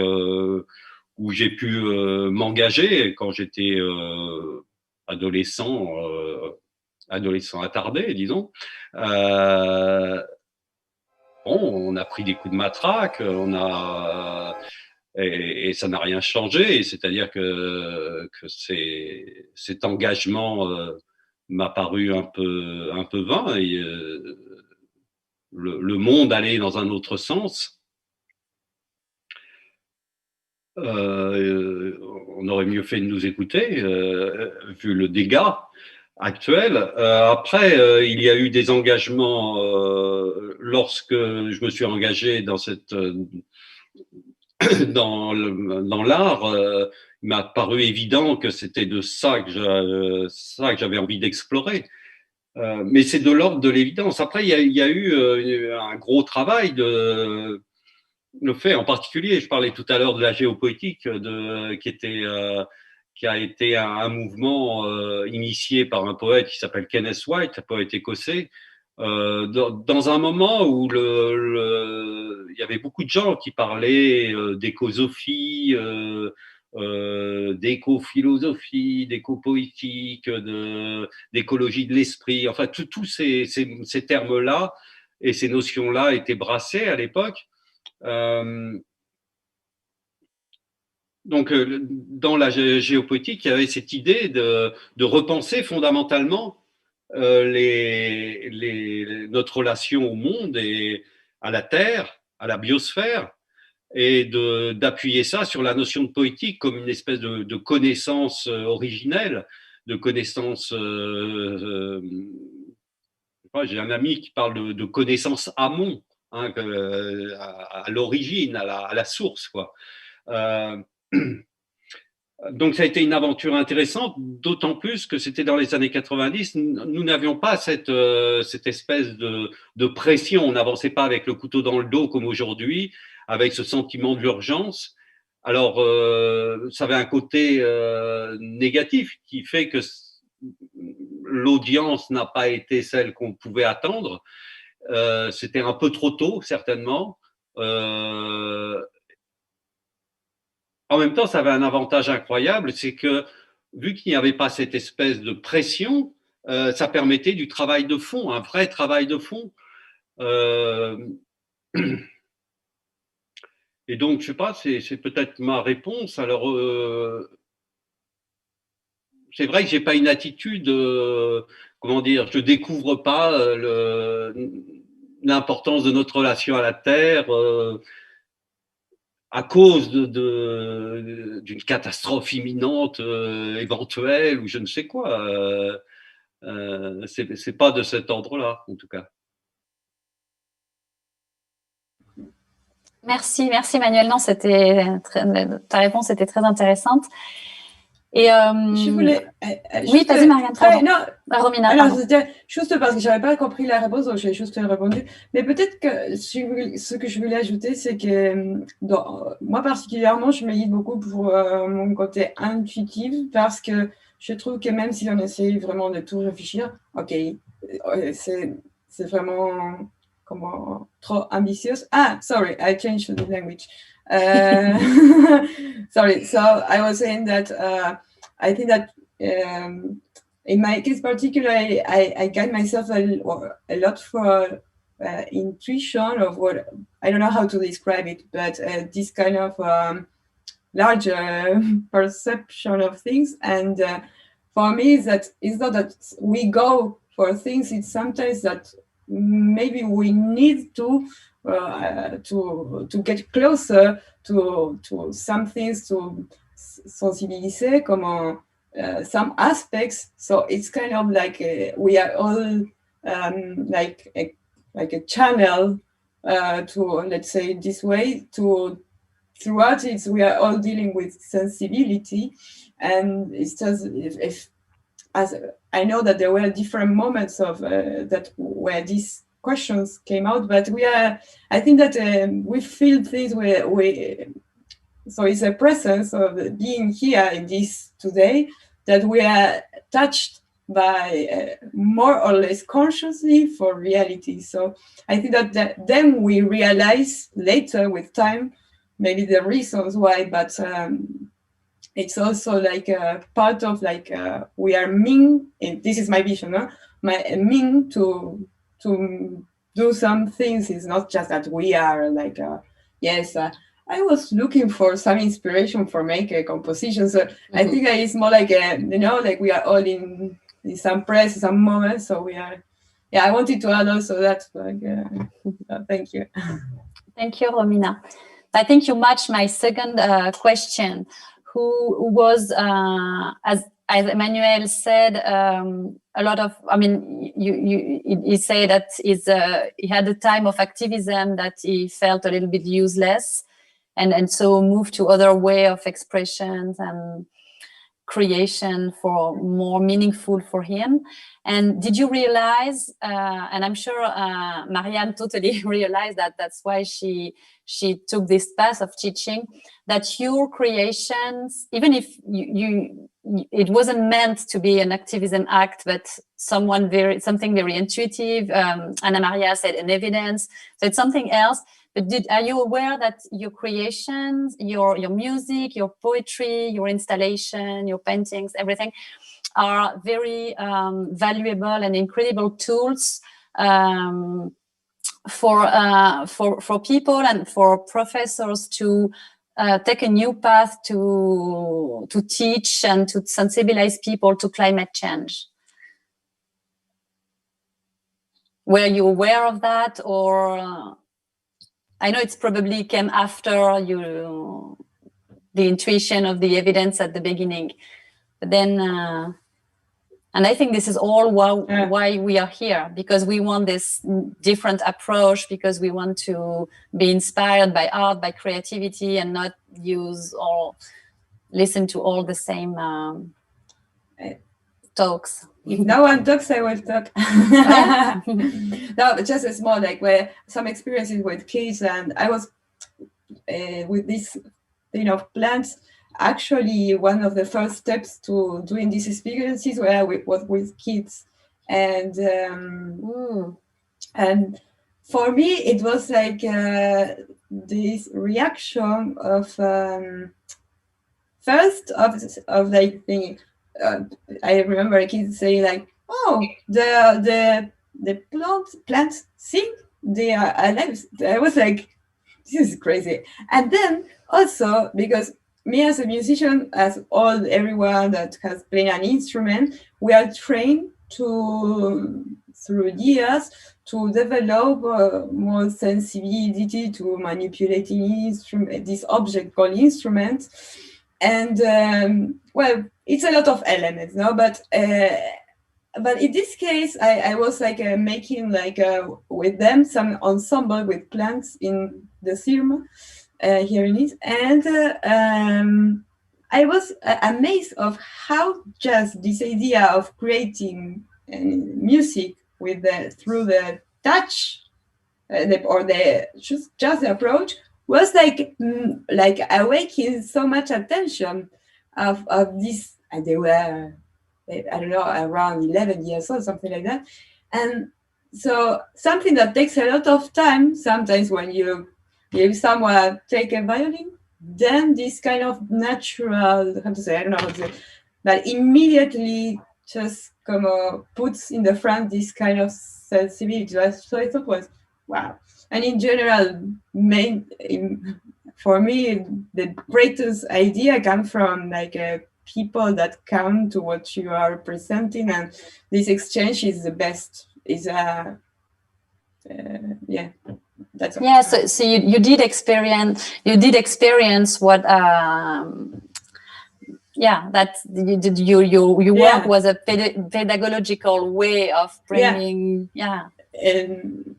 où j'ai pu m'engager quand j'étais adolescent attardé, disons. Bon, on a pris des coups de matraque, et ça n'a rien changé. C'est-à-dire que cet engagement m'a paru un peu vain, et le monde allait dans un autre sens. On aurait mieux fait de nous écouter, vu le dégât actuel. Après, il y a eu des engagements lorsque je me suis engagé dans dans l'art. Il m'a paru évident que c'était de ça que j'avais envie d'explorer. Mais c'est de l'ordre de l'évidence. Après, il y a eu un gros travail le fait, en particulier, je parlais tout à l'heure de la géopoétique, qui a été un mouvement initié par un poète qui s'appelle Kenneth White, un poète écossais, dans un moment où il y avait beaucoup de gens qui parlaient d'écosophie, d'éco-philosophie, d'éco-poétique, d'écologie de l'esprit. Enfin, tous ces termes-là et ces notions-là étaient brassés à l'époque. Donc, dans la géopolitique, il y avait cette idée de repenser fondamentalement notre relation au monde et à la Terre, à la biosphère, et d'appuyer ça sur la notion de poétique comme une espèce de connaissance originelle, de connaissance. J'ai un ami qui parle de connaissance amont, hein, à l'origine, à la source, quoi. Donc ça a été une aventure intéressante, d'autant plus que c'était dans les années 90. Nous n'avions pas cette espèce de pression. On n'avançait pas avec le couteau dans le dos comme aujourd'hui, avec ce sentiment d'urgence. Alors ça avait un côté négatif qui fait que l'audience n'a pas été celle qu'on pouvait attendre. C'était un peu trop tôt, certainement. En même temps, ça avait un avantage incroyable, c'est que vu qu'il n'y avait pas cette espèce de pression, ça permettait du travail de fond, un vrai travail de fond. Et donc, je sais pas, c'est peut-être ma réponse. Alors, c'est vrai que j'ai pas une attitude, comment dire, je découvre pas l'importance de notre relation à la Terre. À cause d'une catastrophe imminente, éventuelle, ou je ne sais quoi. C'est pas de cet ordre-là, en tout cas. Merci Manuel. Non, ta réponse était très intéressante. Et je voulais. Oui, vas-y, Marianne. Non, Romina. Alors, c'était juste parce que j'avais pas compris la réponse, donc j'ai juste répondu. Mais peut-être que ce que je voulais ajouter, c'est que moi particulièrement, je me guide beaucoup pour mon côté intuitif, parce que je trouve que même si on essaye vraiment de tout réfléchir, ok, c'est vraiment trop ambitieux. Ah, sorry, I changed the language. Sorry. So I was saying that I think that in my case particularly, I guide myself a lot for intuition of what, I don't know how to describe it, but this kind of large perception of things. And for me, that it's not that we go for things, it's sometimes that maybe we need to get closer to some things, to sensibiliser some aspects. So it's kind of like we are all like a channel to, let's say this way, to throughout it we are all dealing with sensibility. And it's just if as I know that there were different moments of that where these questions came out, but I think that we feel things where so it's a presence of being here in this today that we are touched by more or less consciously for reality. So I think that then we realize later with time maybe the reasons why, but it's also like a part of like we are mean, and this is my vision, mean to do some things. It's not just that we are like yes, I was looking for some inspiration for making a composition. So I think it's more like like we are all in some press, some moments. So we are. Yeah, I wanted to add also that. Like, thank you. Thank you, Romina. I think you matched my second question. Who was, as Emmanuel said, a lot of, I mean, he said that he had a time of activism that he felt a little bit useless, and so moved to other way of expressions and creation for more meaningful for him. And did you realize, and I'm sure Marianne totally realized that that's why she took this path of teaching, that your creations, even if it wasn't meant to be an activism act, but something very intuitive. Anna Maria said an evidence, so it's something else. But are you aware that your creations, your music, your poetry, your installation, your paintings, everything are very valuable and incredible tools for people and for professors to take a new path to teach and to sensibilize people to climate change? Were you aware of that, or? I know it's probably came after the intuition of the evidence at the beginning, but then, and I think this is all why we are here, because we want this different approach, because we want to be inspired by art, by creativity, and not use or listen to all the same talks. If no one talks, I will talk. No, but just a small, like, where some experiences with kids, and I was with this, plants. Actually, one of the first steps to doing these experiences was with kids, and for me it was like this reaction of first of like thinking. I remember a kid saying like, "Oh, the plants sing. They are alive." I was like, "This is crazy." And then also because me as a musician, as everyone that has played an instrument, we are trained through years to develop more sensibility to manipulating this object called instrument. And it's a lot of elements, no? But in this case, I was like making like with them some ensemble with plants in the Sirma here in it, and I was amazed of how just this idea of creating music through the touch or just the approach was like awakening so much attention of this. And they were, I don't know, around 11 years old, something like that. And so something that takes a lot of time, sometimes when you give someone take a violin, then this kind of natural, how to say, I don't know how to say, but immediately just puts in the front this kind of sensibility. So I thought was, wow. And in general, for me, the greatest idea comes from like people that come to what you are presenting, and this exchange is the best. That's all. Yeah. So you did experience what that you did. Your work was a pedagogical way of bringing. And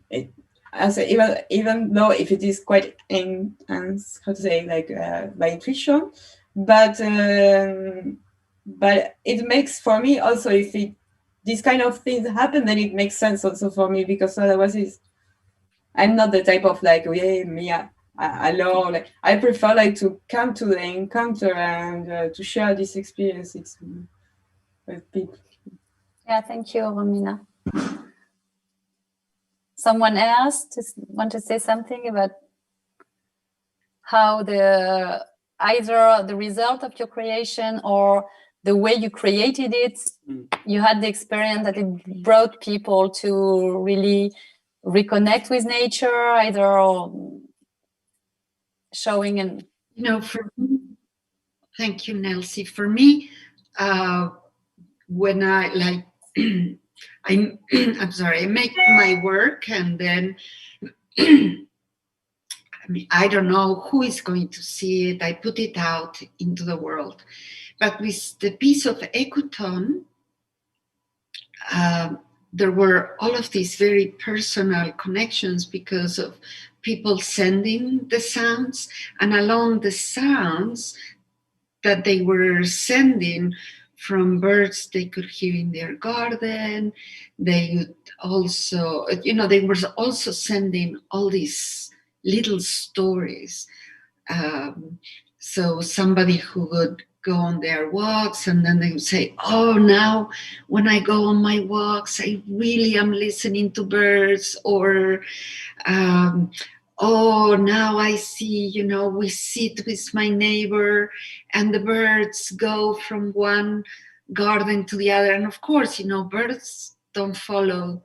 even though if it is quite how to say, like by intuition, but it makes for me also, if these kind of things happen, then it makes sense also for me, because otherwise I'm not the type of like me alone. Like, I prefer like to come to the encounter and to share these experiences with people. Yeah, thank you, Romina. Someone else want to say something about how either the result of your creation or the way you created it, you had the experience that it brought people to really reconnect with nature, either showing and for me, thank you, Nelsie. For me, when I like I'm sorry, I make my work, and then I don't know who is going to see it. I put it out into the world. But with the piece of Ecotone, there were all of these very personal connections because of people sending the sounds, and along the sounds that they were sending from birds they could hear in their garden, they would also, they were also sending all these little stories. So somebody who would go on their walks, and then they would say, "Oh, now when I go on my walks, I really am listening to birds," or "Oh, now I see, we sit with my neighbor and the birds go from one garden to the other." And of course, birds don't follow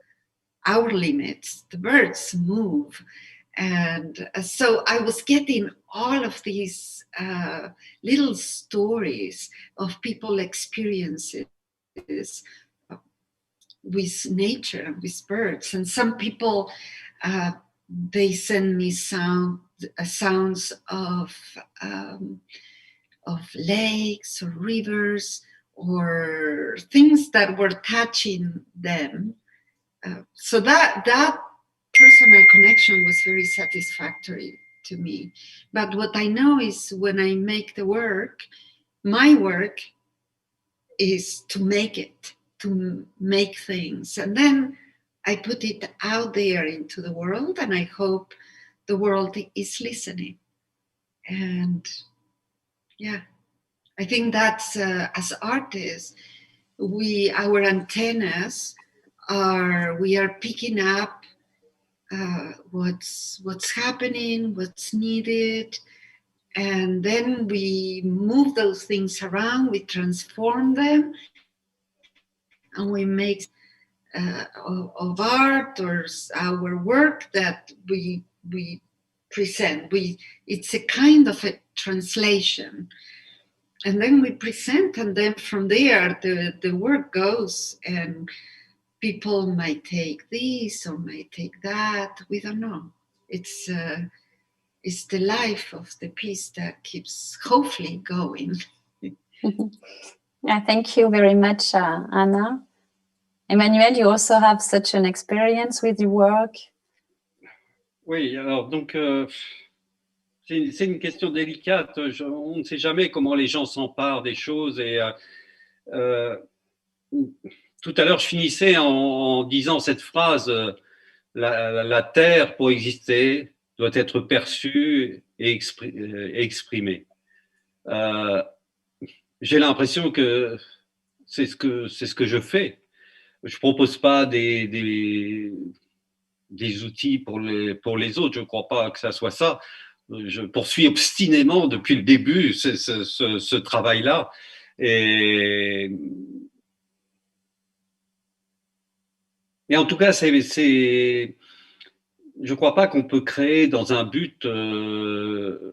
our limits. The birds move. And so I was getting all of these little stories of people experiences with nature and with birds. And some people they send me sounds of lakes or rivers or things that were touching them. So that personal connection was very satisfactory to me. But what I know is when I make the work, my work is to make it, to make things. And then I put it out there into the world, and I hope the world is listening. And yeah, I think that's as artists, our antennas we are picking up what's happening, what's needed, and then we move those things around, we transform them, and we make of art or our work that we present. It's a kind of a translation, and then we present, and then from there the work goes, and people might take this or might take that. We don't know. It's the life of the piece that keeps hopefully going. Yeah, thank you very much, Anna. Emmanuel, you also have such an experience with your work. Oui, alors donc c'est une question délicate. On ne sait jamais comment les gens s'emparent des choses. Et tout à l'heure, je finissais en disant cette phrase la terre, pour exister, doit être perçue et exprimée. J'ai l'impression que c'est ce que je fais. Je propose pas des outils pour les autres. Je ne crois pas que ça soit ça. Je poursuis obstinément depuis le début ce travail-là. Et en tout cas, je ne crois pas qu'on peut créer dans un but de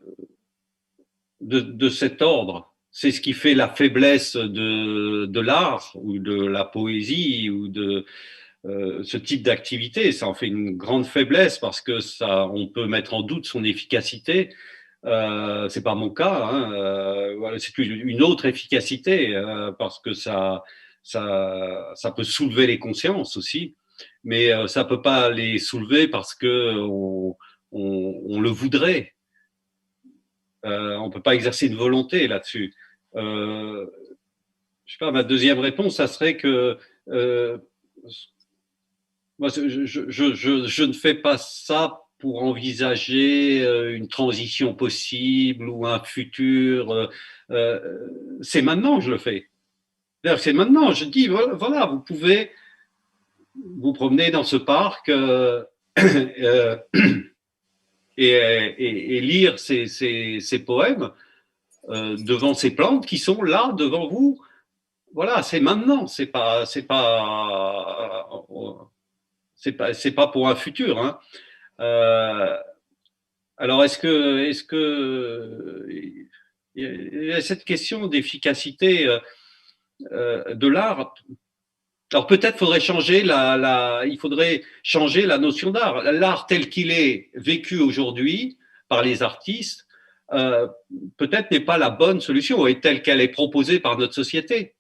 cet ordre. C'est ce qui fait la faiblesse de l'art ou de la poésie ou de ce type d'activité. Ça en fait une grande faiblesse parce que on peut mettre en doute son efficacité. C'est pas mon cas. Hein. Voilà, c'est une autre efficacité parce que ça peut soulever les consciences aussi, mais ça peut pas les soulever parce que on le voudrait. On peut pas exercer une volonté là-dessus. Je sais pas, ma deuxième réponse, ça serait que moi, je ne fais pas ça pour envisager une transition possible ou un futur. C'est maintenant que je le fais. C'est maintenant. Je dis, voilà, vous pouvez vous promener dans ce parc et lire ces poèmes devant ces plantes qui sont là devant vous. Voilà, c'est maintenant. C'est pas pour un futur. Hein. Alors, est-ce que il y a cette question d'efficacité de l'art? Alors peut-être faudrait changer il faudrait changer la notion d'art. L'art tel qu'il est vécu aujourd'hui par les artistes, peut-être n'est pas la bonne solution et telle qu'elle est proposée par notre société.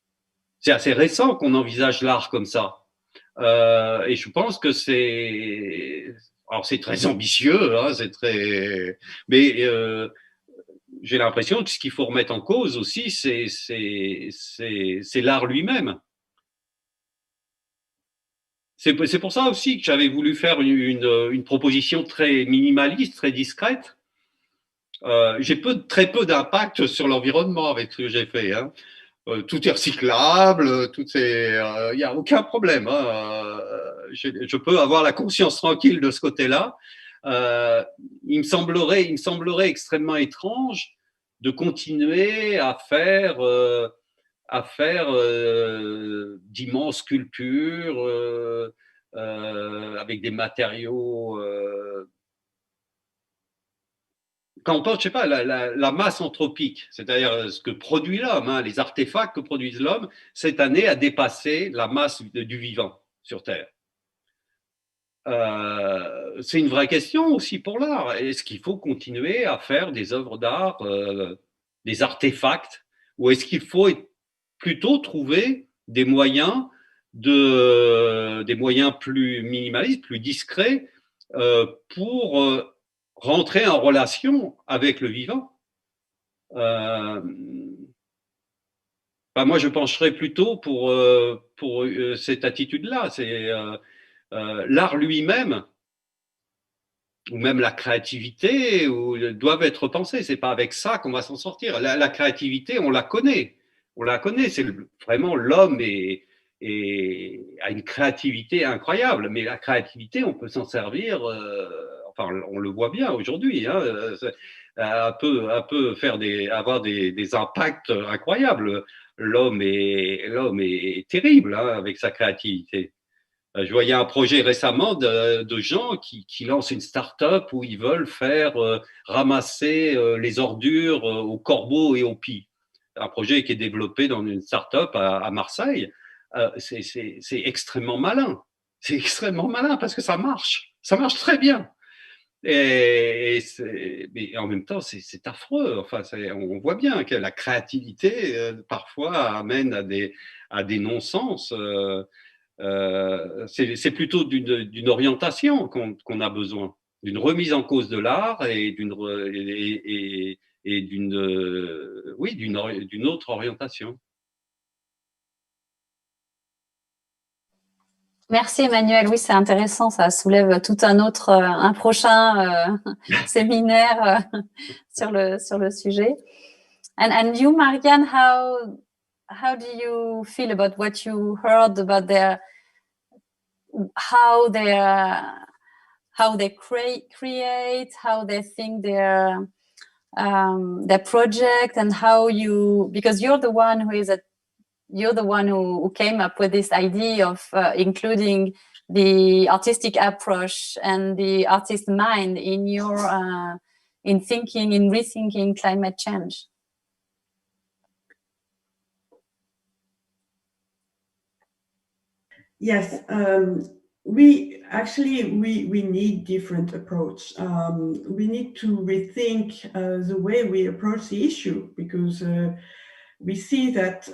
C'est assez récent qu'on envisage l'art comme ça. Et je pense que c'est très ambitieux, hein, mais j'ai l'impression que ce qu'il faut remettre en cause aussi, c'est l'art lui-même. C'est pour ça aussi que j'avais voulu faire une proposition très minimaliste, très discrète. J'ai très peu d'impact sur l'environnement avec ce que j'ai fait. Hein. Tout est recyclable, il n'y a aucun problème. Hein. Je peux avoir la conscience tranquille de ce côté-là. Il me semblerait extrêmement étrange de continuer à faire d'immenses sculptures avec des matériaux. Quand on pense, je sais pas, la masse anthropique, c'est-à-dire ce que produit l'homme, hein, les artefacts que produisent l'homme, cette année a dépassé la masse du vivant sur Terre. c'est une vraie question aussi pour l'art. Est-ce qu'il faut continuer à faire des œuvres d'art, des artefacts, ou est-ce qu'il faut plutôt trouver des moyens plus minimalistes, plus discrets, pour rentrer en relation avec le vivant? Moi, je pencherais plutôt pour cette attitude-là. C'est l'art lui-même, ou même la créativité, doivent être pensés. C'est pas avec ça qu'on va s'en sortir. La créativité, on la connaît. On la connaît. C'est vraiment l'homme a une créativité incroyable. Mais la créativité, on peut s'en servir. Enfin, on le voit bien aujourd'hui. Hein, peut faire avoir des impacts incroyables. L'homme est terrible, hein, avec sa créativité. Je voyais un projet récemment de gens qui lancent une start-up où ils veulent faire ramasser les ordures aux corbeaux et aux pies. Un projet qui est développé dans une start-up à Marseille. C'est extrêmement malin. C'est extrêmement malin parce que ça marche. Ça marche très bien. Mais en même temps, c'est affreux. Enfin, on voit bien que la créativité, parfois, amène à des non-sens. C'est plutôt d'une orientation qu'on a besoin, d'une remise en cause de l'art et d'une autre orientation. Merci Emmanuel, oui c'est intéressant, ça soulève tout un prochain séminaire sur le sujet. And you, Marian, how do you feel about what you heard about how they create, how they think their project, and because you're the one who came up with this idea of including the artistic approach and the artist mind in your in rethinking climate change. Yes, we need different approach. We need to rethink the way we approach the issue, because we see that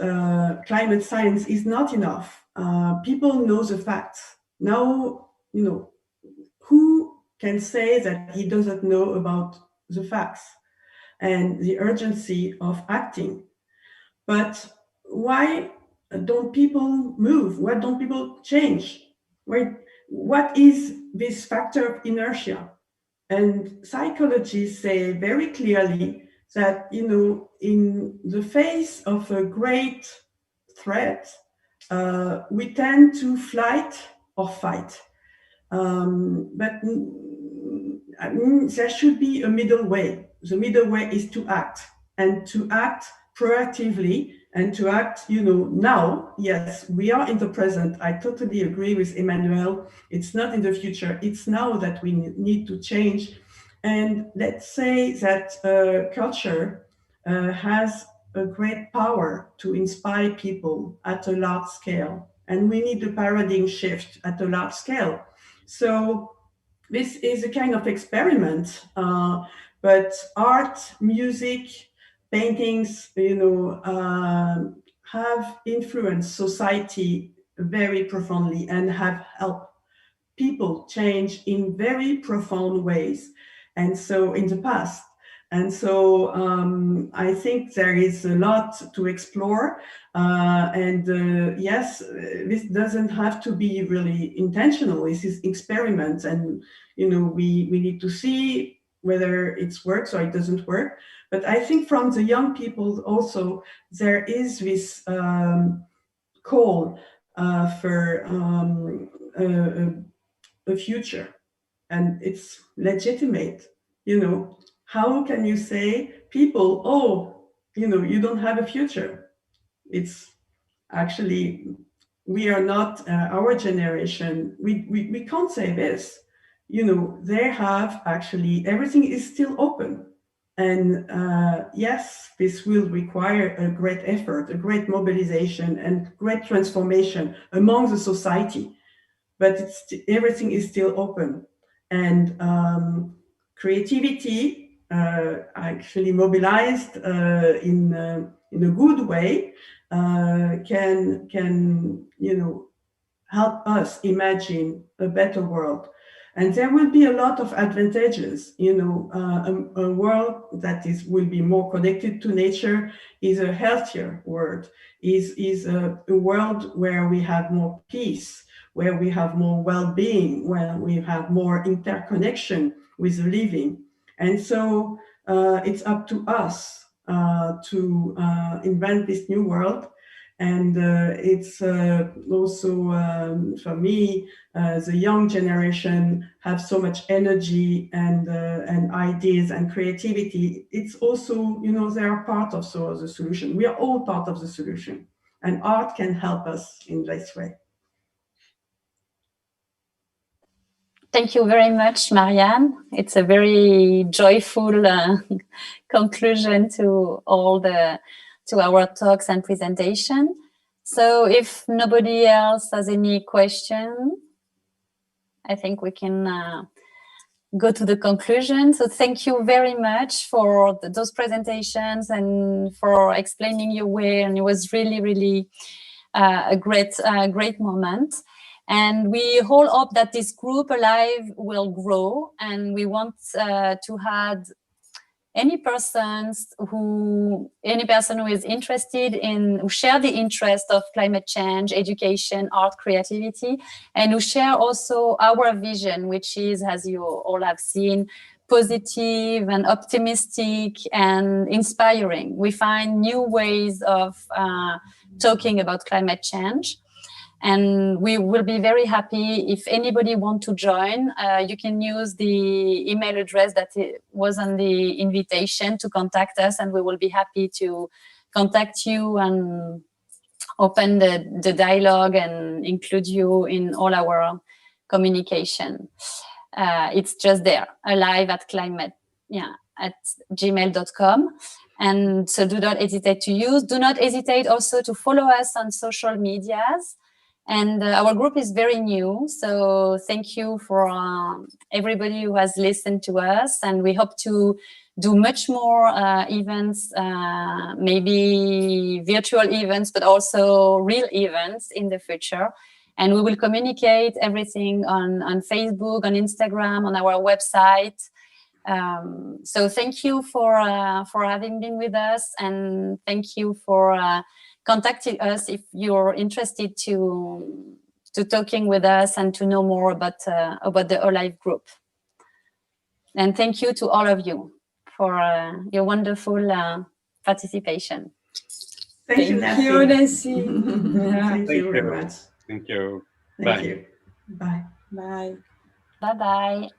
climate science is not enough. People know the facts. Now, who can say that he doesn't know about the facts and the urgency of acting? But why don't people move? Why don't people change? What is this factor of inertia? And psychologists say very clearly that, in the face of a great threat, we tend to flight or fight. But there should be a middle way. The middle way is to act, and to act proactively, and to act, now. Yes, we are in the present. I totally agree with Emmanuel. It's not in the future. It's now that we need to change. And let's say that culture has a great power to inspire people at a large scale. And we need a paradigm shift at a large scale. So this is a kind of experiment, but art, music, paintings, have influenced society very profoundly and have helped people change in very profound ways. And so in the past. And so I think there is a lot to explore. Yes, this doesn't have to be really intentional. This is experiment. And, we need to see whether it works or it doesn't work. But I think from the young people also, there is this call for a future, and it's legitimate. How can you say people, you don't have a future? It's actually, we are not our generation. We can't say this. They have actually, everything is still open. And yes, this will require a great effort, a great mobilization, and great transformation among the society. but everything is still open. And creativity, actually mobilized in a good way, can help us imagine a better world. And there will be a lot of advantages. A world that will be more connected to nature is a healthier world, is a world where we have more peace, where we have more well-being, where we have more interconnection with the living. And so it's up to us to invent this new world. And it's also, for me, the young generation have so much energy and ideas and creativity. It's also, they are part of the solution. We are all part of the solution. And art can help us in this way. Thank you very much, Marianne. It's a very joyful conclusion to our talks and presentation. So if nobody else has any question, I think we can go to the conclusion. So thank you very much for those presentations and for explaining your way. And it was really, really a great moment. And we all hope that this group Alive will grow, and we want to add any person who is interested who share the interest of climate change, education, art, creativity, and who share also our vision, which is, as you all have seen, positive and optimistic and inspiring. We find new ways of talking about climate change. And we will be very happy if anybody wants to join. You can use the email address that was on the invitation to contact us, and we will be happy to contact you and open the dialogue and include you in all our communication. It's just there, alive@climate@gmail.com. And so do not hesitate to use. Do not hesitate also to follow us on social medias. And our group is very new, so thank you for everybody who has listened to us. And we hope to do much more events, maybe virtual events, but also real events in the future. And we will communicate everything on Facebook, on Instagram, on our website. So thank you for having been with us, and thank you for contacting us if you're interested to talking with us and to know more about the Alive group. And thank you to all of you for your wonderful participation. Thank you, Nancy. Thank you very much. Thank you. Thank you. Bye. Bye. Bye-bye.